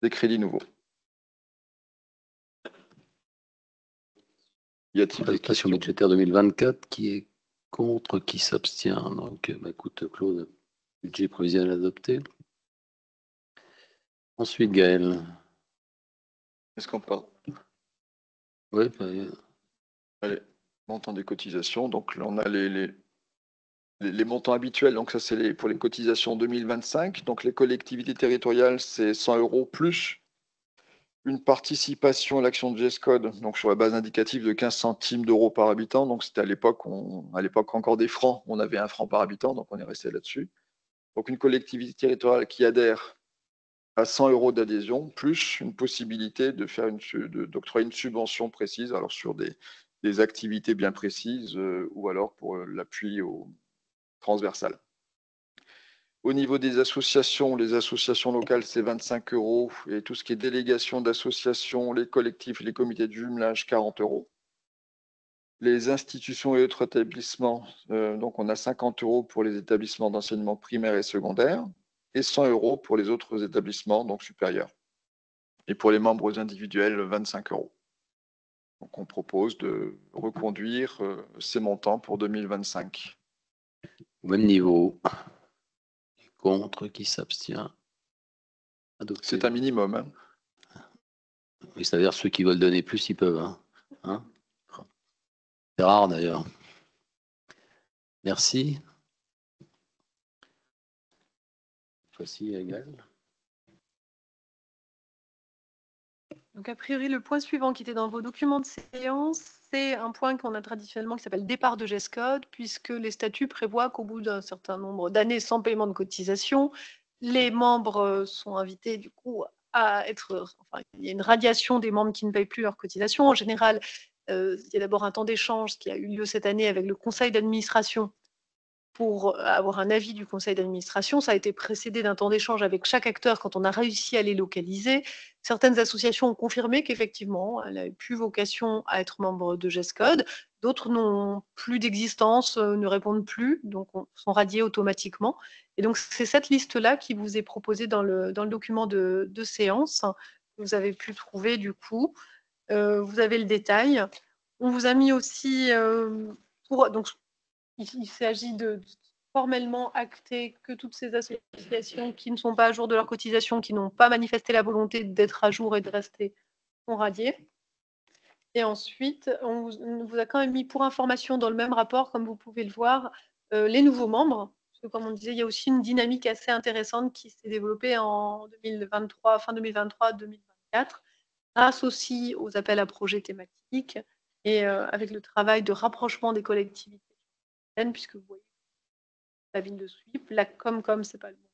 des crédits nouveaux. Y a-t-il des questions budgétaire 2024 qui est contre, qui s'abstient. Donc, écoute, Claude, budget prévisionnel adopté. Ensuite, Gaël. Est-ce qu'on parle? Oui. Allez, montant des cotisations. Donc là, on a les montants habituels. Donc ça, c'est pour les cotisations 2025. Donc les collectivités territoriales, c'est 100 € plus une participation à l'action de GESCOD, donc sur la base indicative de 15 centimes d'euros par habitant. Donc c'était à l'époque encore des francs. On avait 1 franc par habitant, donc on est resté là-dessus. Donc une collectivité territoriale qui adhère à 100 € d'adhésion, plus une possibilité d'octroyer une subvention précise, alors sur des activités bien précises ou alors pour l'appui au transversal. Au niveau des associations, les associations locales, c'est 25 € et tout ce qui est délégation d'associations, les collectifs et les comités de jumelage, 40 €. Les institutions et autres établissements, donc on a 50 € pour les établissements d'enseignement primaire et secondaire et 100 € pour les autres établissements, donc supérieurs. Et pour les membres individuels, 25 €. Donc on propose de reconduire ces montants pour 2025. Au même niveau. Contre, qui s'abstient. C'est un minimum. Hein. Oui, c'est-à-dire ceux qui veulent donner plus, ils peuvent. Hein. C'est rare d'ailleurs. Merci. Voici égal. Donc, a priori, le point suivant qui était dans vos documents de séance, c'est un point qu'on a traditionnellement qui s'appelle départ de GESCOD, puisque les statuts prévoient qu'au bout d'un certain nombre d'années sans paiement de cotisation, les membres sont invités du coup à être. Enfin, il y a une radiation des membres qui ne payent plus leurs cotisations. En général, il y a d'abord un temps d'échange qui a eu lieu cette année avec le conseil d'administration pour avoir un avis du conseil d'administration. Ça a été précédé d'un temps d'échange avec chaque acteur quand on a réussi à les localiser. Certaines associations ont confirmé qu'effectivement, elles n'avaient plus vocation à être membres de GESCOD. D'autres n'ont plus d'existence, ne répondent plus, donc sont radiées automatiquement. Et donc, c'est cette liste-là qui vous est proposée dans le document de séance vous avez pu trouver du coup. Vous avez le détail. On vous a mis aussi, donc il s'agit de formellement acter que toutes ces associations qui ne sont pas à jour de leur cotisation, qui n'ont pas manifesté la volonté d'être à jour et de rester sont radiées. Et ensuite, on vous a quand même mis pour information dans le même rapport, comme vous pouvez le voir, les nouveaux membres. Parce que comme on disait, il y a aussi une dynamique assez intéressante qui s'est développée en 2023, fin 2023-2024, grâce aussi aux appels à projets thématiques et avec le travail de rapprochement des collectivités, puisque vous voyez la ville de Suip, la Comcom, c'est pas le mot.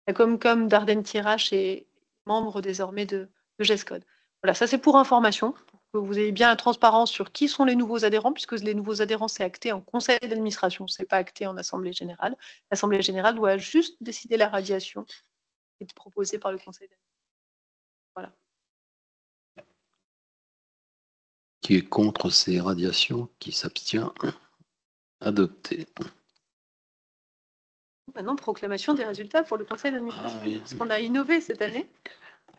La Comcom d'Ardennes-Thiérache est membre désormais de GESCOD. Voilà, ça c'est pour information, pour que vous ayez bien la transparence sur qui sont les nouveaux adhérents, puisque les nouveaux adhérents, c'est acté en conseil d'administration, c'est pas acté en assemblée générale. L'assemblée générale doit juste décider la radiation qui est proposée par le conseil d'administration. Voilà. Qui est contre ces radiations, qui s'abstient, adopté. Maintenant, proclamation des résultats pour le conseil d'administration. Oui. Parce qu'on a innové cette année.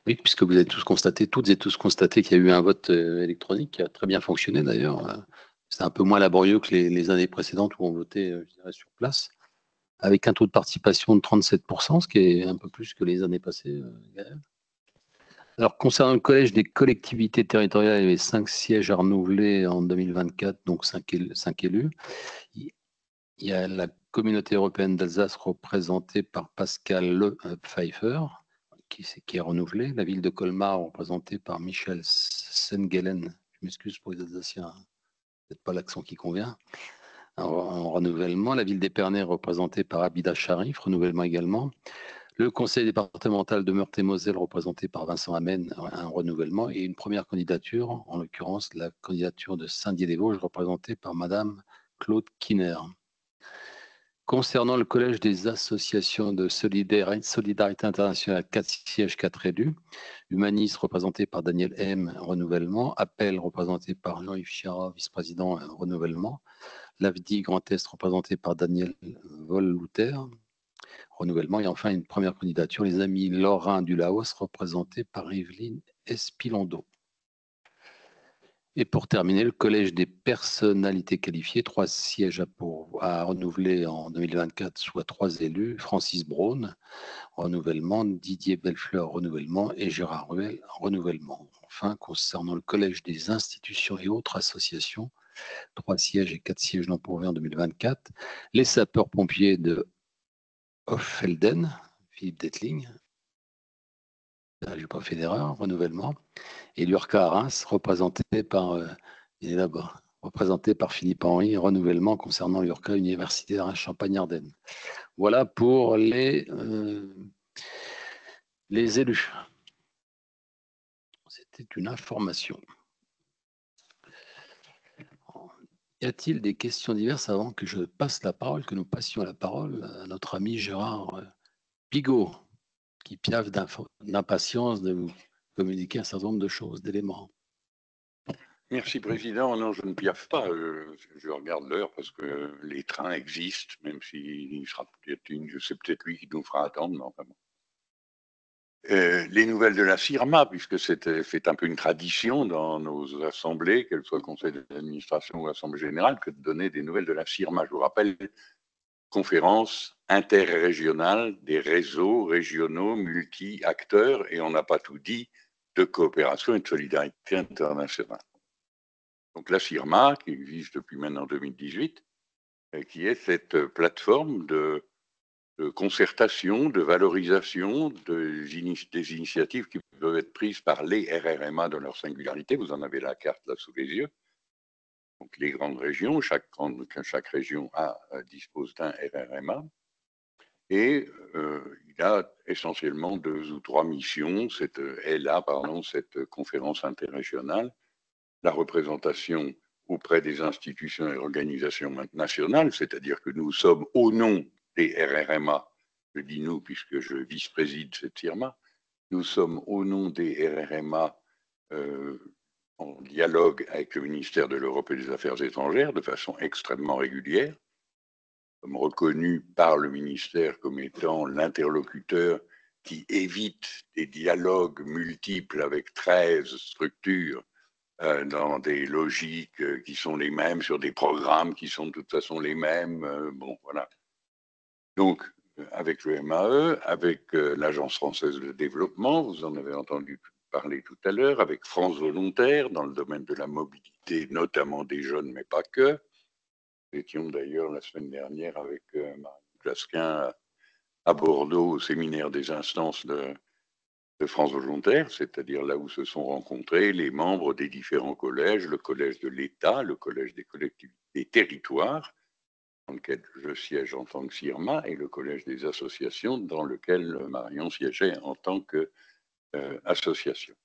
Oui, puisque vous avez tous constaté, toutes et tous constaté qu'il y a eu un vote électronique qui a très bien fonctionné d'ailleurs. C'est un peu moins laborieux que les années précédentes où on votait, je dirais, sur place, avec un taux de participation de 37%, ce qui est un peu plus que les années passées. Alors, concernant le collège des collectivités territoriales, il y avait 5 sièges à renouveler en 2024, donc 5 élus. Il y a la communauté européenne d'Alsace représentée par Pascal Pfeiffer, qui est renouvelée. La ville de Colmar représentée par Michel Sengelen. Je m'excuse pour les Alsaciens, peut-être pas l'accent qui convient. En renouvellement. La ville d'Épernay représentée par Abida Sharif, renouvellement également. Le conseil départemental de Meurthe-et-Moselle représenté par Vincent Amen, un renouvellement, et une première candidature, en l'occurrence la candidature de Saint-Dié-des-Vosges, représentée par Madame Claude Kinner. Concernant le collège des associations de solidarité internationale, 4 sièges, 4 élus. Humanis représenté par Daniel M, renouvellement. Appel représenté par Jean-Yves Chiara, vice-président, renouvellement. L'AFDI Grand Est représenté par Daniel Vol-Louter, renouvellement. Et enfin, une première candidature, les Amis Lorrain du Laos, représentés par Evelyne Espilondo. Et pour terminer, le collège des personnalités qualifiées, 3 sièges à renouveler en 2024, soit 3 élus. Francis Braun, renouvellement. Didier Bellefleur, renouvellement. Et Gérard Ruel, renouvellement. Enfin, concernant le collège des institutions et autres associations, 3 sièges et 4 sièges non pourvus en 2024. Les sapeurs-pompiers de Hoffelden, Philippe Detling, je n'ai pas fait d'erreur, renouvellement. Et l'URCA à Reims, représenté par, il est là-bas, représenté par Philippe Henry, renouvellement concernant l'URCA universitaire à Champagne-Ardenne. Voilà pour les élus. C'était une information. Y a-t-il des questions diverses avant que je passe la parole, que nous passions la parole à notre ami Gérard Pigot, qui piaffe d'impatience de vous communiquer un certain nombre de choses, d'éléments. Merci, Président. Non, je ne piaffe pas. Je regarde l'heure parce que les trains existent, même s'il sera peut-être c'est peut-être lui qui nous fera attendre, mais enfin bon. Les nouvelles de la CIRMA, puisque c'est un peu une tradition dans nos assemblées, qu'elles soient conseil d'administration ou assemblée générale, que de donner des nouvelles de la CIRMA. Je vous rappelle, conférence interrégionale des réseaux régionaux multi-acteurs, et on n'a pas tout dit, de coopération et de solidarité internationale. Donc la CIRMA, qui existe depuis maintenant 2018, qui est cette plateforme de concertation, de valorisation des initiatives qui peuvent être prises par les RRMA dans leur singularité. Vous en avez la carte là sous les yeux. Donc les grandes régions, chaque région dispose d'un RRMA. Et il a essentiellement 2 ou 3 missions. Cette conférence interrégionale, la représentation auprès des institutions et organisations nationales, c'est-à-dire que nous sommes au nom des RRMA, je dis nous puisque je vice-préside cette CIRMA, nous sommes au nom des RRMA en dialogue avec le ministère de l'Europe et des Affaires étrangères de façon extrêmement régulière. Nous sommes reconnus par le ministère comme étant l'interlocuteur qui évite des dialogues multiples avec 13 structures dans des logiques qui sont les mêmes, sur des programmes qui sont de toute façon les mêmes. Bon, voilà. Donc, avec le MAE, avec l'Agence française de développement, vous en avez entendu parler tout à l'heure, avec France Volontaire dans le domaine de la mobilité, notamment des jeunes, mais pas que. Nous étions d'ailleurs la semaine dernière avec Marie Plasquin à Bordeaux au séminaire des instances de France Volontaire, c'est-à-dire là où se sont rencontrés les membres des différents collèges, le collège de l'État, le collège des collectivités territoires, dans lequel je siège en tant que CIRMA, et le collège des associations, dans lequel Marion siégeait en tant qu'association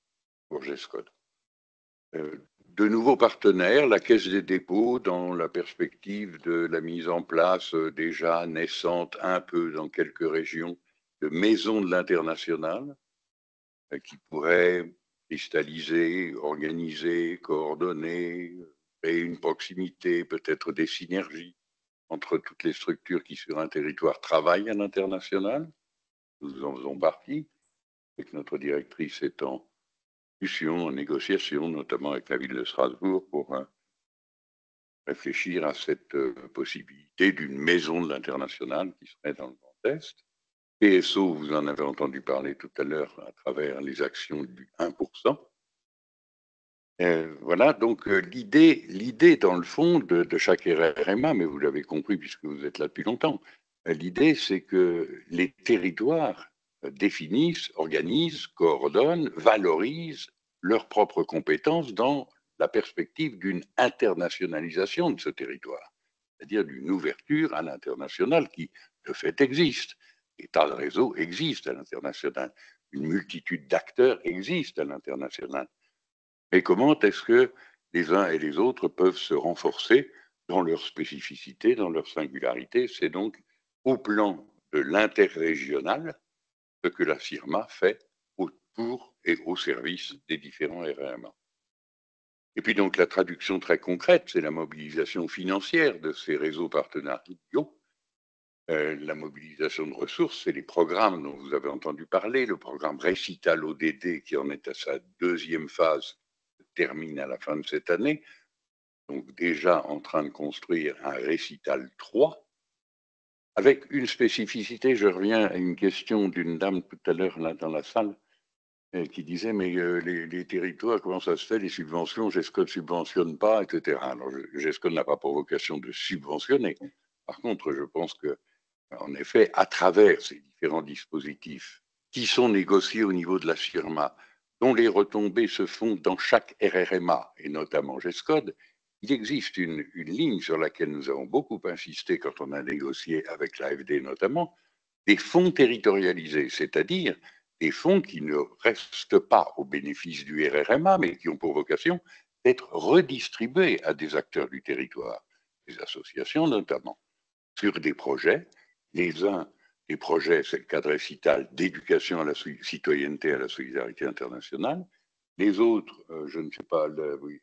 pour GESCOD. De nouveaux partenaires, la Caisse des dépôts, dans la perspective de la mise en place déjà naissante un peu dans quelques régions de maisons de l'international, qui pourraient cristalliser, organiser, coordonner, créer une proximité, peut-être des synergies entre toutes les structures qui sur un territoire travaillent à l'international. Nous en faisons partie, et que notre directrice est en discussion, en négociation, notamment avec la ville de Strasbourg, pour réfléchir à cette possibilité d'une maison de l'international qui serait dans le Grand Est. PSO, vous en avez entendu parler tout à l'heure à travers les actions du 1%. Voilà, donc l'idée dans le fond de chaque RRMA, mais vous l'avez compris puisque vous êtes là depuis longtemps, l'idée c'est que les territoires définissent, organisent, coordonnent, valorisent leurs propres compétences dans la perspective d'une internationalisation de ce territoire, c'est-à-dire d'une ouverture à l'international qui, de fait, existe. Des tas de réseaux existent à l'international, une multitude d'acteurs existent à l'international. Mais comment est-ce que les uns et les autres peuvent se renforcer dans leur spécificité, dans leur singularité? C'est donc au plan de l'interrégional ce que la CIRMA fait pour et au service des différents RRMA. Et puis donc la traduction très concrète, c'est la mobilisation financière de ces réseaux partenariaux. La mobilisation de ressources, c'est les programmes dont vous avez entendu parler, le programme Récital ODD qui en est à sa deuxième phase, termine à la fin de cette année, donc déjà en train de construire un Récital 3, avec une spécificité. Je reviens à une question d'une dame tout à l'heure là dans la salle, qui disait mais les territoires, comment ça se fait, les subventions, GESCOD ne subventionne pas, etc. Alors GESCOD n'a pas pour vocation de subventionner. Par contre, je pense que en effet, à travers ces différents dispositifs qui sont négociés au niveau de la CIRMA, dont les retombées se font dans chaque RRMA, et notamment GESCOD, il existe une ligne sur laquelle nous avons beaucoup insisté quand on a négocié avec l'AFD notamment, des fonds territorialisés, c'est-à-dire des fonds qui ne restent pas au bénéfice du RRMA, mais qui ont pour vocation d'être redistribués à des acteurs du territoire, des associations notamment, sur des projets. Les uns des projets, c'est le cadre récital d'éducation à la citoyenneté, à la solidarité internationale. Les autres, je ne sais pas,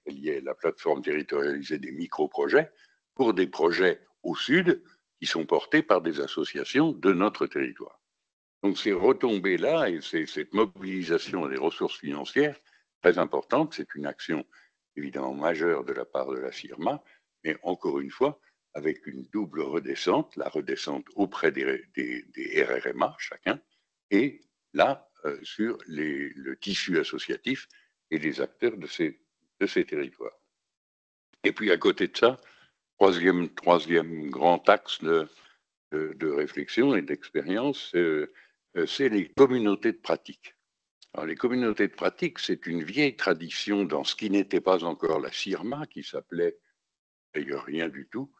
il y a la plateforme territorialisée des micro-projets pour des projets au sud qui sont portés par des associations de notre territoire. Donc ces retombées-là et cette mobilisation des ressources financières très importante, c'est une action évidemment majeure de la part de la CIRMA, mais encore une fois, avec une double redescente, la redescente auprès des RRMA, chacun, et là, sur le tissu associatif et les acteurs de ces territoires. Et puis à côté de ça, troisième grand axe de réflexion et d'expérience, c'est les communautés de pratique. Alors, les communautés de pratique, c'est une vieille tradition dans ce qui n'était pas encore la CIRMA, qui s'appelait d'ailleurs rien du tout,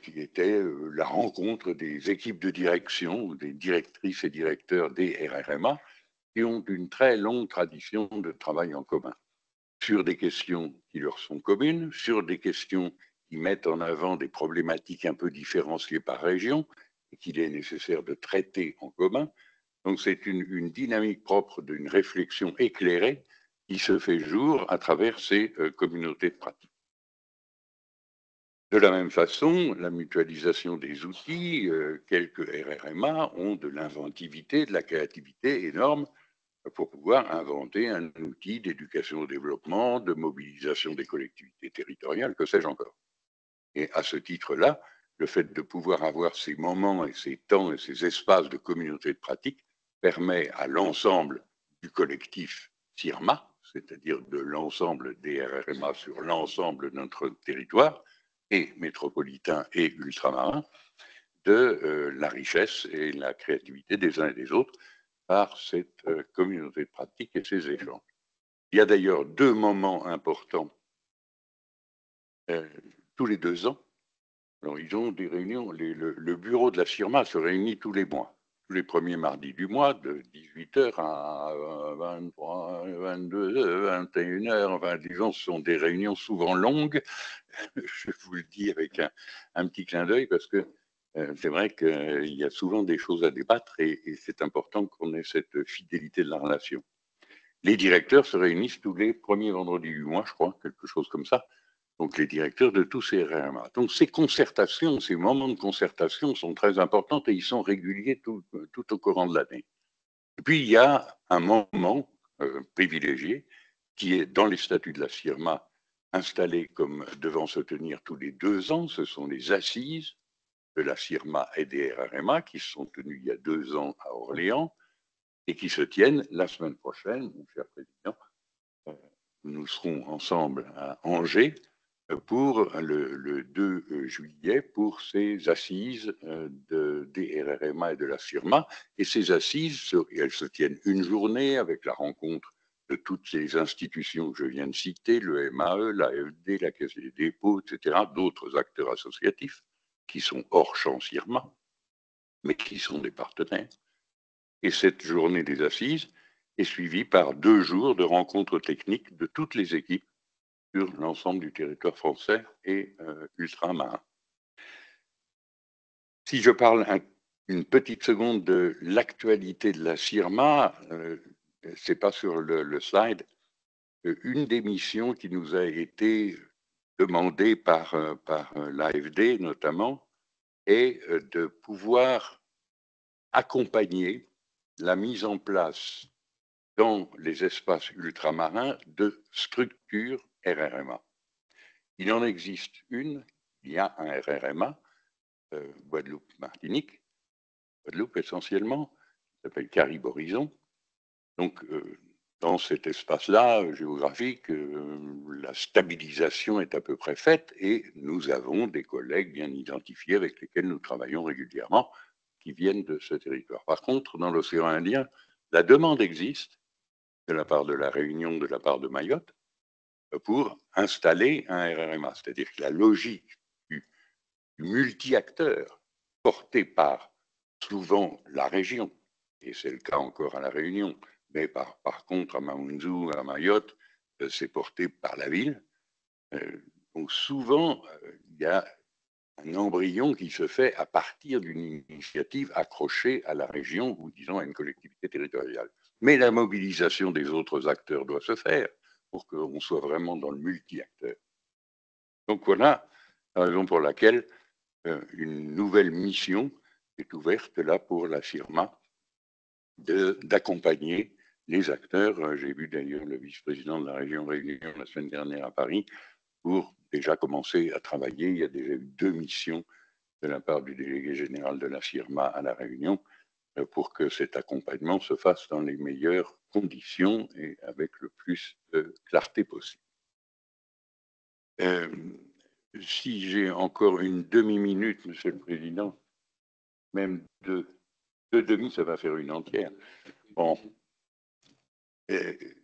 qui était la rencontre des équipes de direction, des directrices et directeurs des RRMA, qui ont une très longue tradition de travail en commun, sur des questions qui leur sont communes, sur des questions qui mettent en avant des problématiques un peu différenciées par région, et qu'il est nécessaire de traiter en commun. Donc c'est une dynamique propre d'une réflexion éclairée qui se fait jour à travers ces communautés de pratique. De la même façon, la mutualisation des outils, quelques RRMA ont de l'inventivité, de la créativité énorme pour pouvoir inventer un outil d'éducation au développement, de mobilisation des collectivités territoriales, que sais-je encore. Et à ce titre-là, le fait de pouvoir avoir ces moments et ces temps et ces espaces de communauté de pratique permet à l'ensemble du collectif CIRMA, c'est-à-dire de l'ensemble des RRMA sur l'ensemble de notre territoire, et métropolitain et ultramarin, de la richesse et la créativité des uns et des autres par cette communauté de pratique et ces échanges. Il y a d'ailleurs 2 moments importants tous les 2 ans. Alors, ils ont des réunions, le bureau de la CIRMA se réunit tous les mois, tous les premiers mardis du mois, de 18h à 23, 22h, 21h, enfin, disons, ce sont des réunions souvent longues, je vous le dis avec un petit clin d'œil, parce que c'est vrai qu'il y a souvent des choses à débattre et c'est important qu'on ait cette fidélité de la relation. Les directeurs se réunissent tous les premiers vendredis du mois, je crois, quelque chose comme ça. Donc, les directeurs de tous ces RRMA. Donc, ces concertations, ces moments de concertation sont très importants et ils sont réguliers tout au courant de l'année. Et puis, il y a un moment privilégié qui est dans les statuts de la CIRMA installé comme devant se tenir tous les 2 ans. Ce sont les assises de la CIRMA et des RRMA qui se sont tenues il y a 2 ans à Orléans et qui se tiennent la semaine prochaine, mon cher président. Nous serons ensemble à Angers pour le 2 juillet pour ces assises des RRMA et de la CIRMA. Et ces assises, elles se tiennent une journée avec la rencontre de toutes ces institutions que je viens de citer, le MAE, l'AFD, la Caisse des dépôts, etc., d'autres acteurs associatifs qui sont hors champ CIRMA, mais qui sont des partenaires. Et cette journée des assises est suivie par 2 jours de rencontres techniques de toutes les équipes sur l'ensemble du territoire français et ultramarin. Si je parle une petite seconde de l'actualité de la CIRMA, c'est pas sur le slide, une des missions qui nous a été demandée par l'AFD notamment est de pouvoir accompagner la mise en place dans les espaces ultramarins de structures RRMA. Il en existe une, il y a un RRMA, Guadeloupe-Martinique, Guadeloupe essentiellement, qui s'appelle Caraïbes Horizon. Donc, dans cet espace-là géographique, la stabilisation est à peu près faite et nous avons des collègues bien identifiés avec lesquels nous travaillons régulièrement qui viennent de ce territoire. Par contre, dans l'océan Indien, la demande existe de la part de la Réunion, de la part de Mayotte, pour installer un RRMA. C'est-à-dire que la logique du multi-acteur porté par souvent la région, et c'est le cas encore à la Réunion, mais par contre à Mamoudzou, à Mayotte, c'est porté par la ville. Donc souvent, il y a un embryon qui se fait à partir d'une initiative accrochée à la région ou disons à une collectivité territoriale. Mais la mobilisation des autres acteurs doit se faire pour qu'on soit vraiment dans le multi-acteur. Donc voilà la raison pour laquelle une nouvelle mission est ouverte là pour la CIRMA d'accompagner les acteurs. J'ai vu d'ailleurs le vice-président de la région Réunion la semaine dernière à Paris pour déjà commencer à travailler. Il y a déjà eu 2 missions de la part du délégué général de la CIRMA à la Réunion pour que cet accompagnement se fasse dans les meilleures conditions et avec le plus de clarté possible. Si j'ai encore une demi-minute, Monsieur le Président, même 2 demi, ça va faire une entière. Bon. Je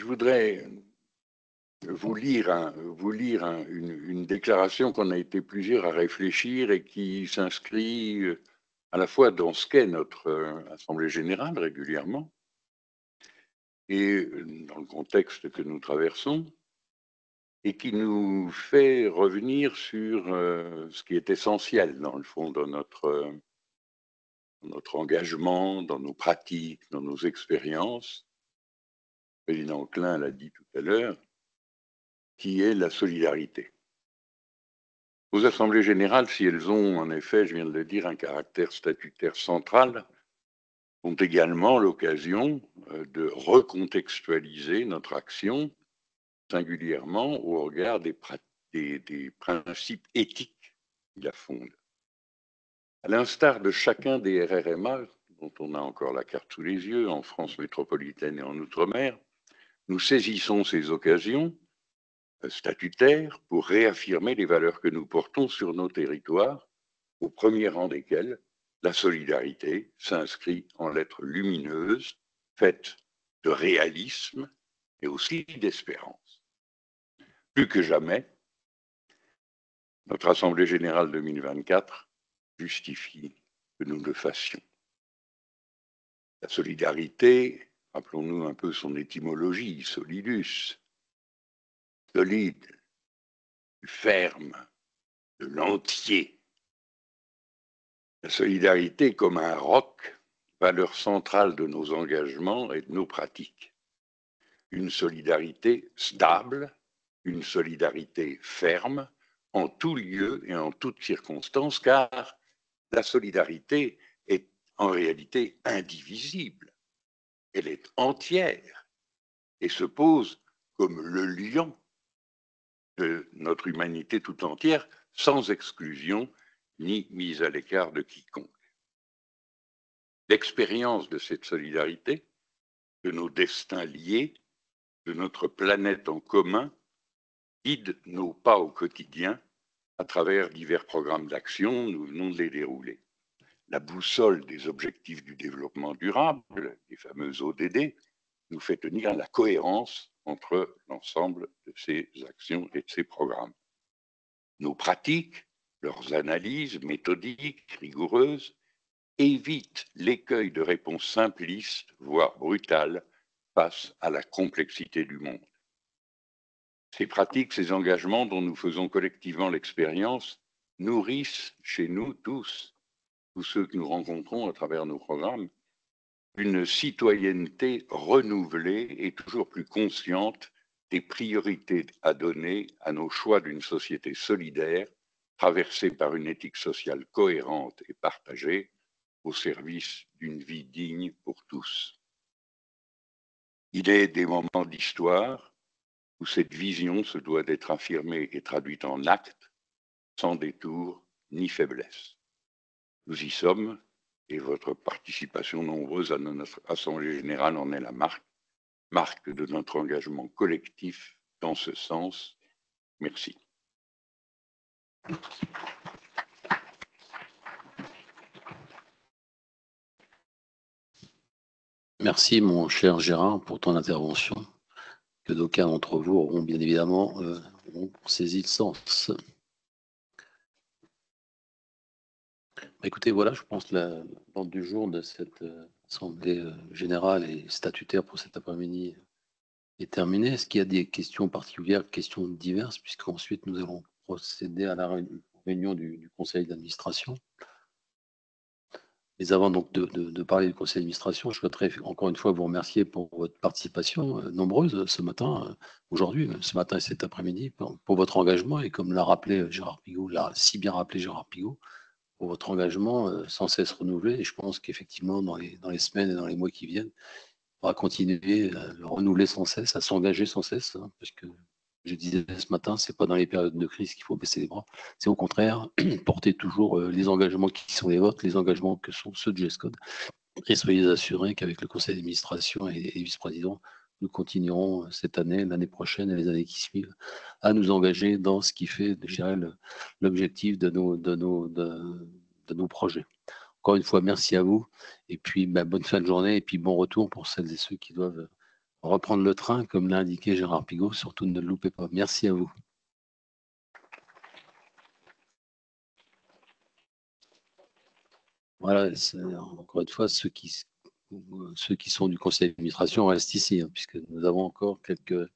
voudrais vous lire une déclaration qu'on a été plusieurs à réfléchir et qui s'inscrit à la fois dans ce qu'est notre Assemblée générale régulièrement et dans le contexte que nous traversons et qui nous fait revenir sur ce qui est essentiel dans le fond de notre engagement, dans nos pratiques, dans nos expériences. Le président Klein l'a dit tout à l'heure, qui est la solidarité. Aux assemblées générales, si elles ont en effet, je viens de le dire, un caractère statutaire central, ont également l'occasion de recontextualiser notre action, singulièrement au regard des principes éthiques qui la fondent. À l'instar de chacun des RRMA, dont on a encore la carte sous les yeux, en France métropolitaine et en Outre-mer, nous saisissons ces occasions statutaires pour réaffirmer les valeurs que nous portons sur nos territoires, au premier rang desquelles la solidarité s'inscrit en lettres lumineuses, faites de réalisme et aussi d'espérance. Plus que jamais, notre Assemblée générale 2024 justifie que nous le fassions. La solidarité, rappelons-nous un peu son étymologie, solidus, solide, ferme, de l'entier. La solidarité comme un roc, valeur centrale de nos engagements et de nos pratiques. Une solidarité stable, une solidarité ferme, en tout lieu et en toutes circonstances, car la solidarité est en réalité indivisible. Elle est entière et se pose comme le lion de notre humanité tout entière, sans exclusion ni mise à l'écart de quiconque. L'expérience de cette solidarité, de nos destins liés, de notre planète en commun, guide nos pas au quotidien à travers divers programmes d'action, nous venons de les dérouler. La boussole des objectifs du développement durable, les fameux ODD, nous fait tenir la cohérence entre l'ensemble de ces actions et de ces programmes. Nos pratiques, leurs analyses méthodiques, rigoureuses, évitent l'écueil de réponses simplistes, voire brutales, face à la complexité du monde. Ces pratiques, ces engagements dont nous faisons collectivement l'expérience, nourrissent chez nous tous ceux que nous rencontrons à travers nos programmes, une citoyenneté renouvelée et toujours plus consciente des priorités à donner à nos choix d'une société solidaire, traversée par une éthique sociale cohérente et partagée, au service d'une vie digne pour tous. Il est des moments d'histoire où cette vision se doit d'être affirmée et traduite en actes, sans détour ni faiblesse. Nous y sommes, et votre participation nombreuse à notre Assemblée générale en est la marque de notre engagement collectif dans ce sens. Merci. Merci, mon cher Gérard, pour ton intervention, que d'aucuns d'entre vous auront bien évidemment saisi le sens. Écoutez, voilà, je pense l'ordre du jour de cette Assemblée générale et statutaire pour cet après-midi est terminé. Est-ce qu'il y a des questions particulières, questions diverses, puisqu'ensuite nous allons procéder à la réunion du conseil d'administration. Mais avant donc de parler du conseil d'administration, je souhaiterais encore une fois vous remercier pour votre participation nombreuse ce matin, aujourd'hui, ce matin et cet après-midi, pour votre engagement et comme l'a rappelé Gérard Pigaud, l'a si bien rappelé Gérard Pigaud, pour votre engagement sans cesse renouvelé. Et je pense qu'effectivement, dans les semaines et dans les mois qui viennent, on va continuer à le renouveler sans cesse, à s'engager sans cesse, hein, parce que je disais ce matin, c'est pas dans les périodes de crise qu'il faut baisser les bras, c'est au contraire porter toujours les engagements qui sont les vôtres, les engagements que sont ceux de GESCOD, et soyez assurés qu'avec le conseil d'administration et les vice-présidents, nous continuerons cette année, l'année prochaine et les années qui suivent à nous engager dans ce qui fait, je dirais, l'objectif de nos projets. Encore une fois, merci à vous et puis bonne fin de journée et puis bon retour pour celles et ceux qui doivent reprendre le train, comme l'a indiqué Gérard Pigaud. Surtout ne le loupez pas. Merci à vous. Voilà, encore une fois, ceux qui sont du conseil d'administration restent ici, hein, puisque nous avons encore quelques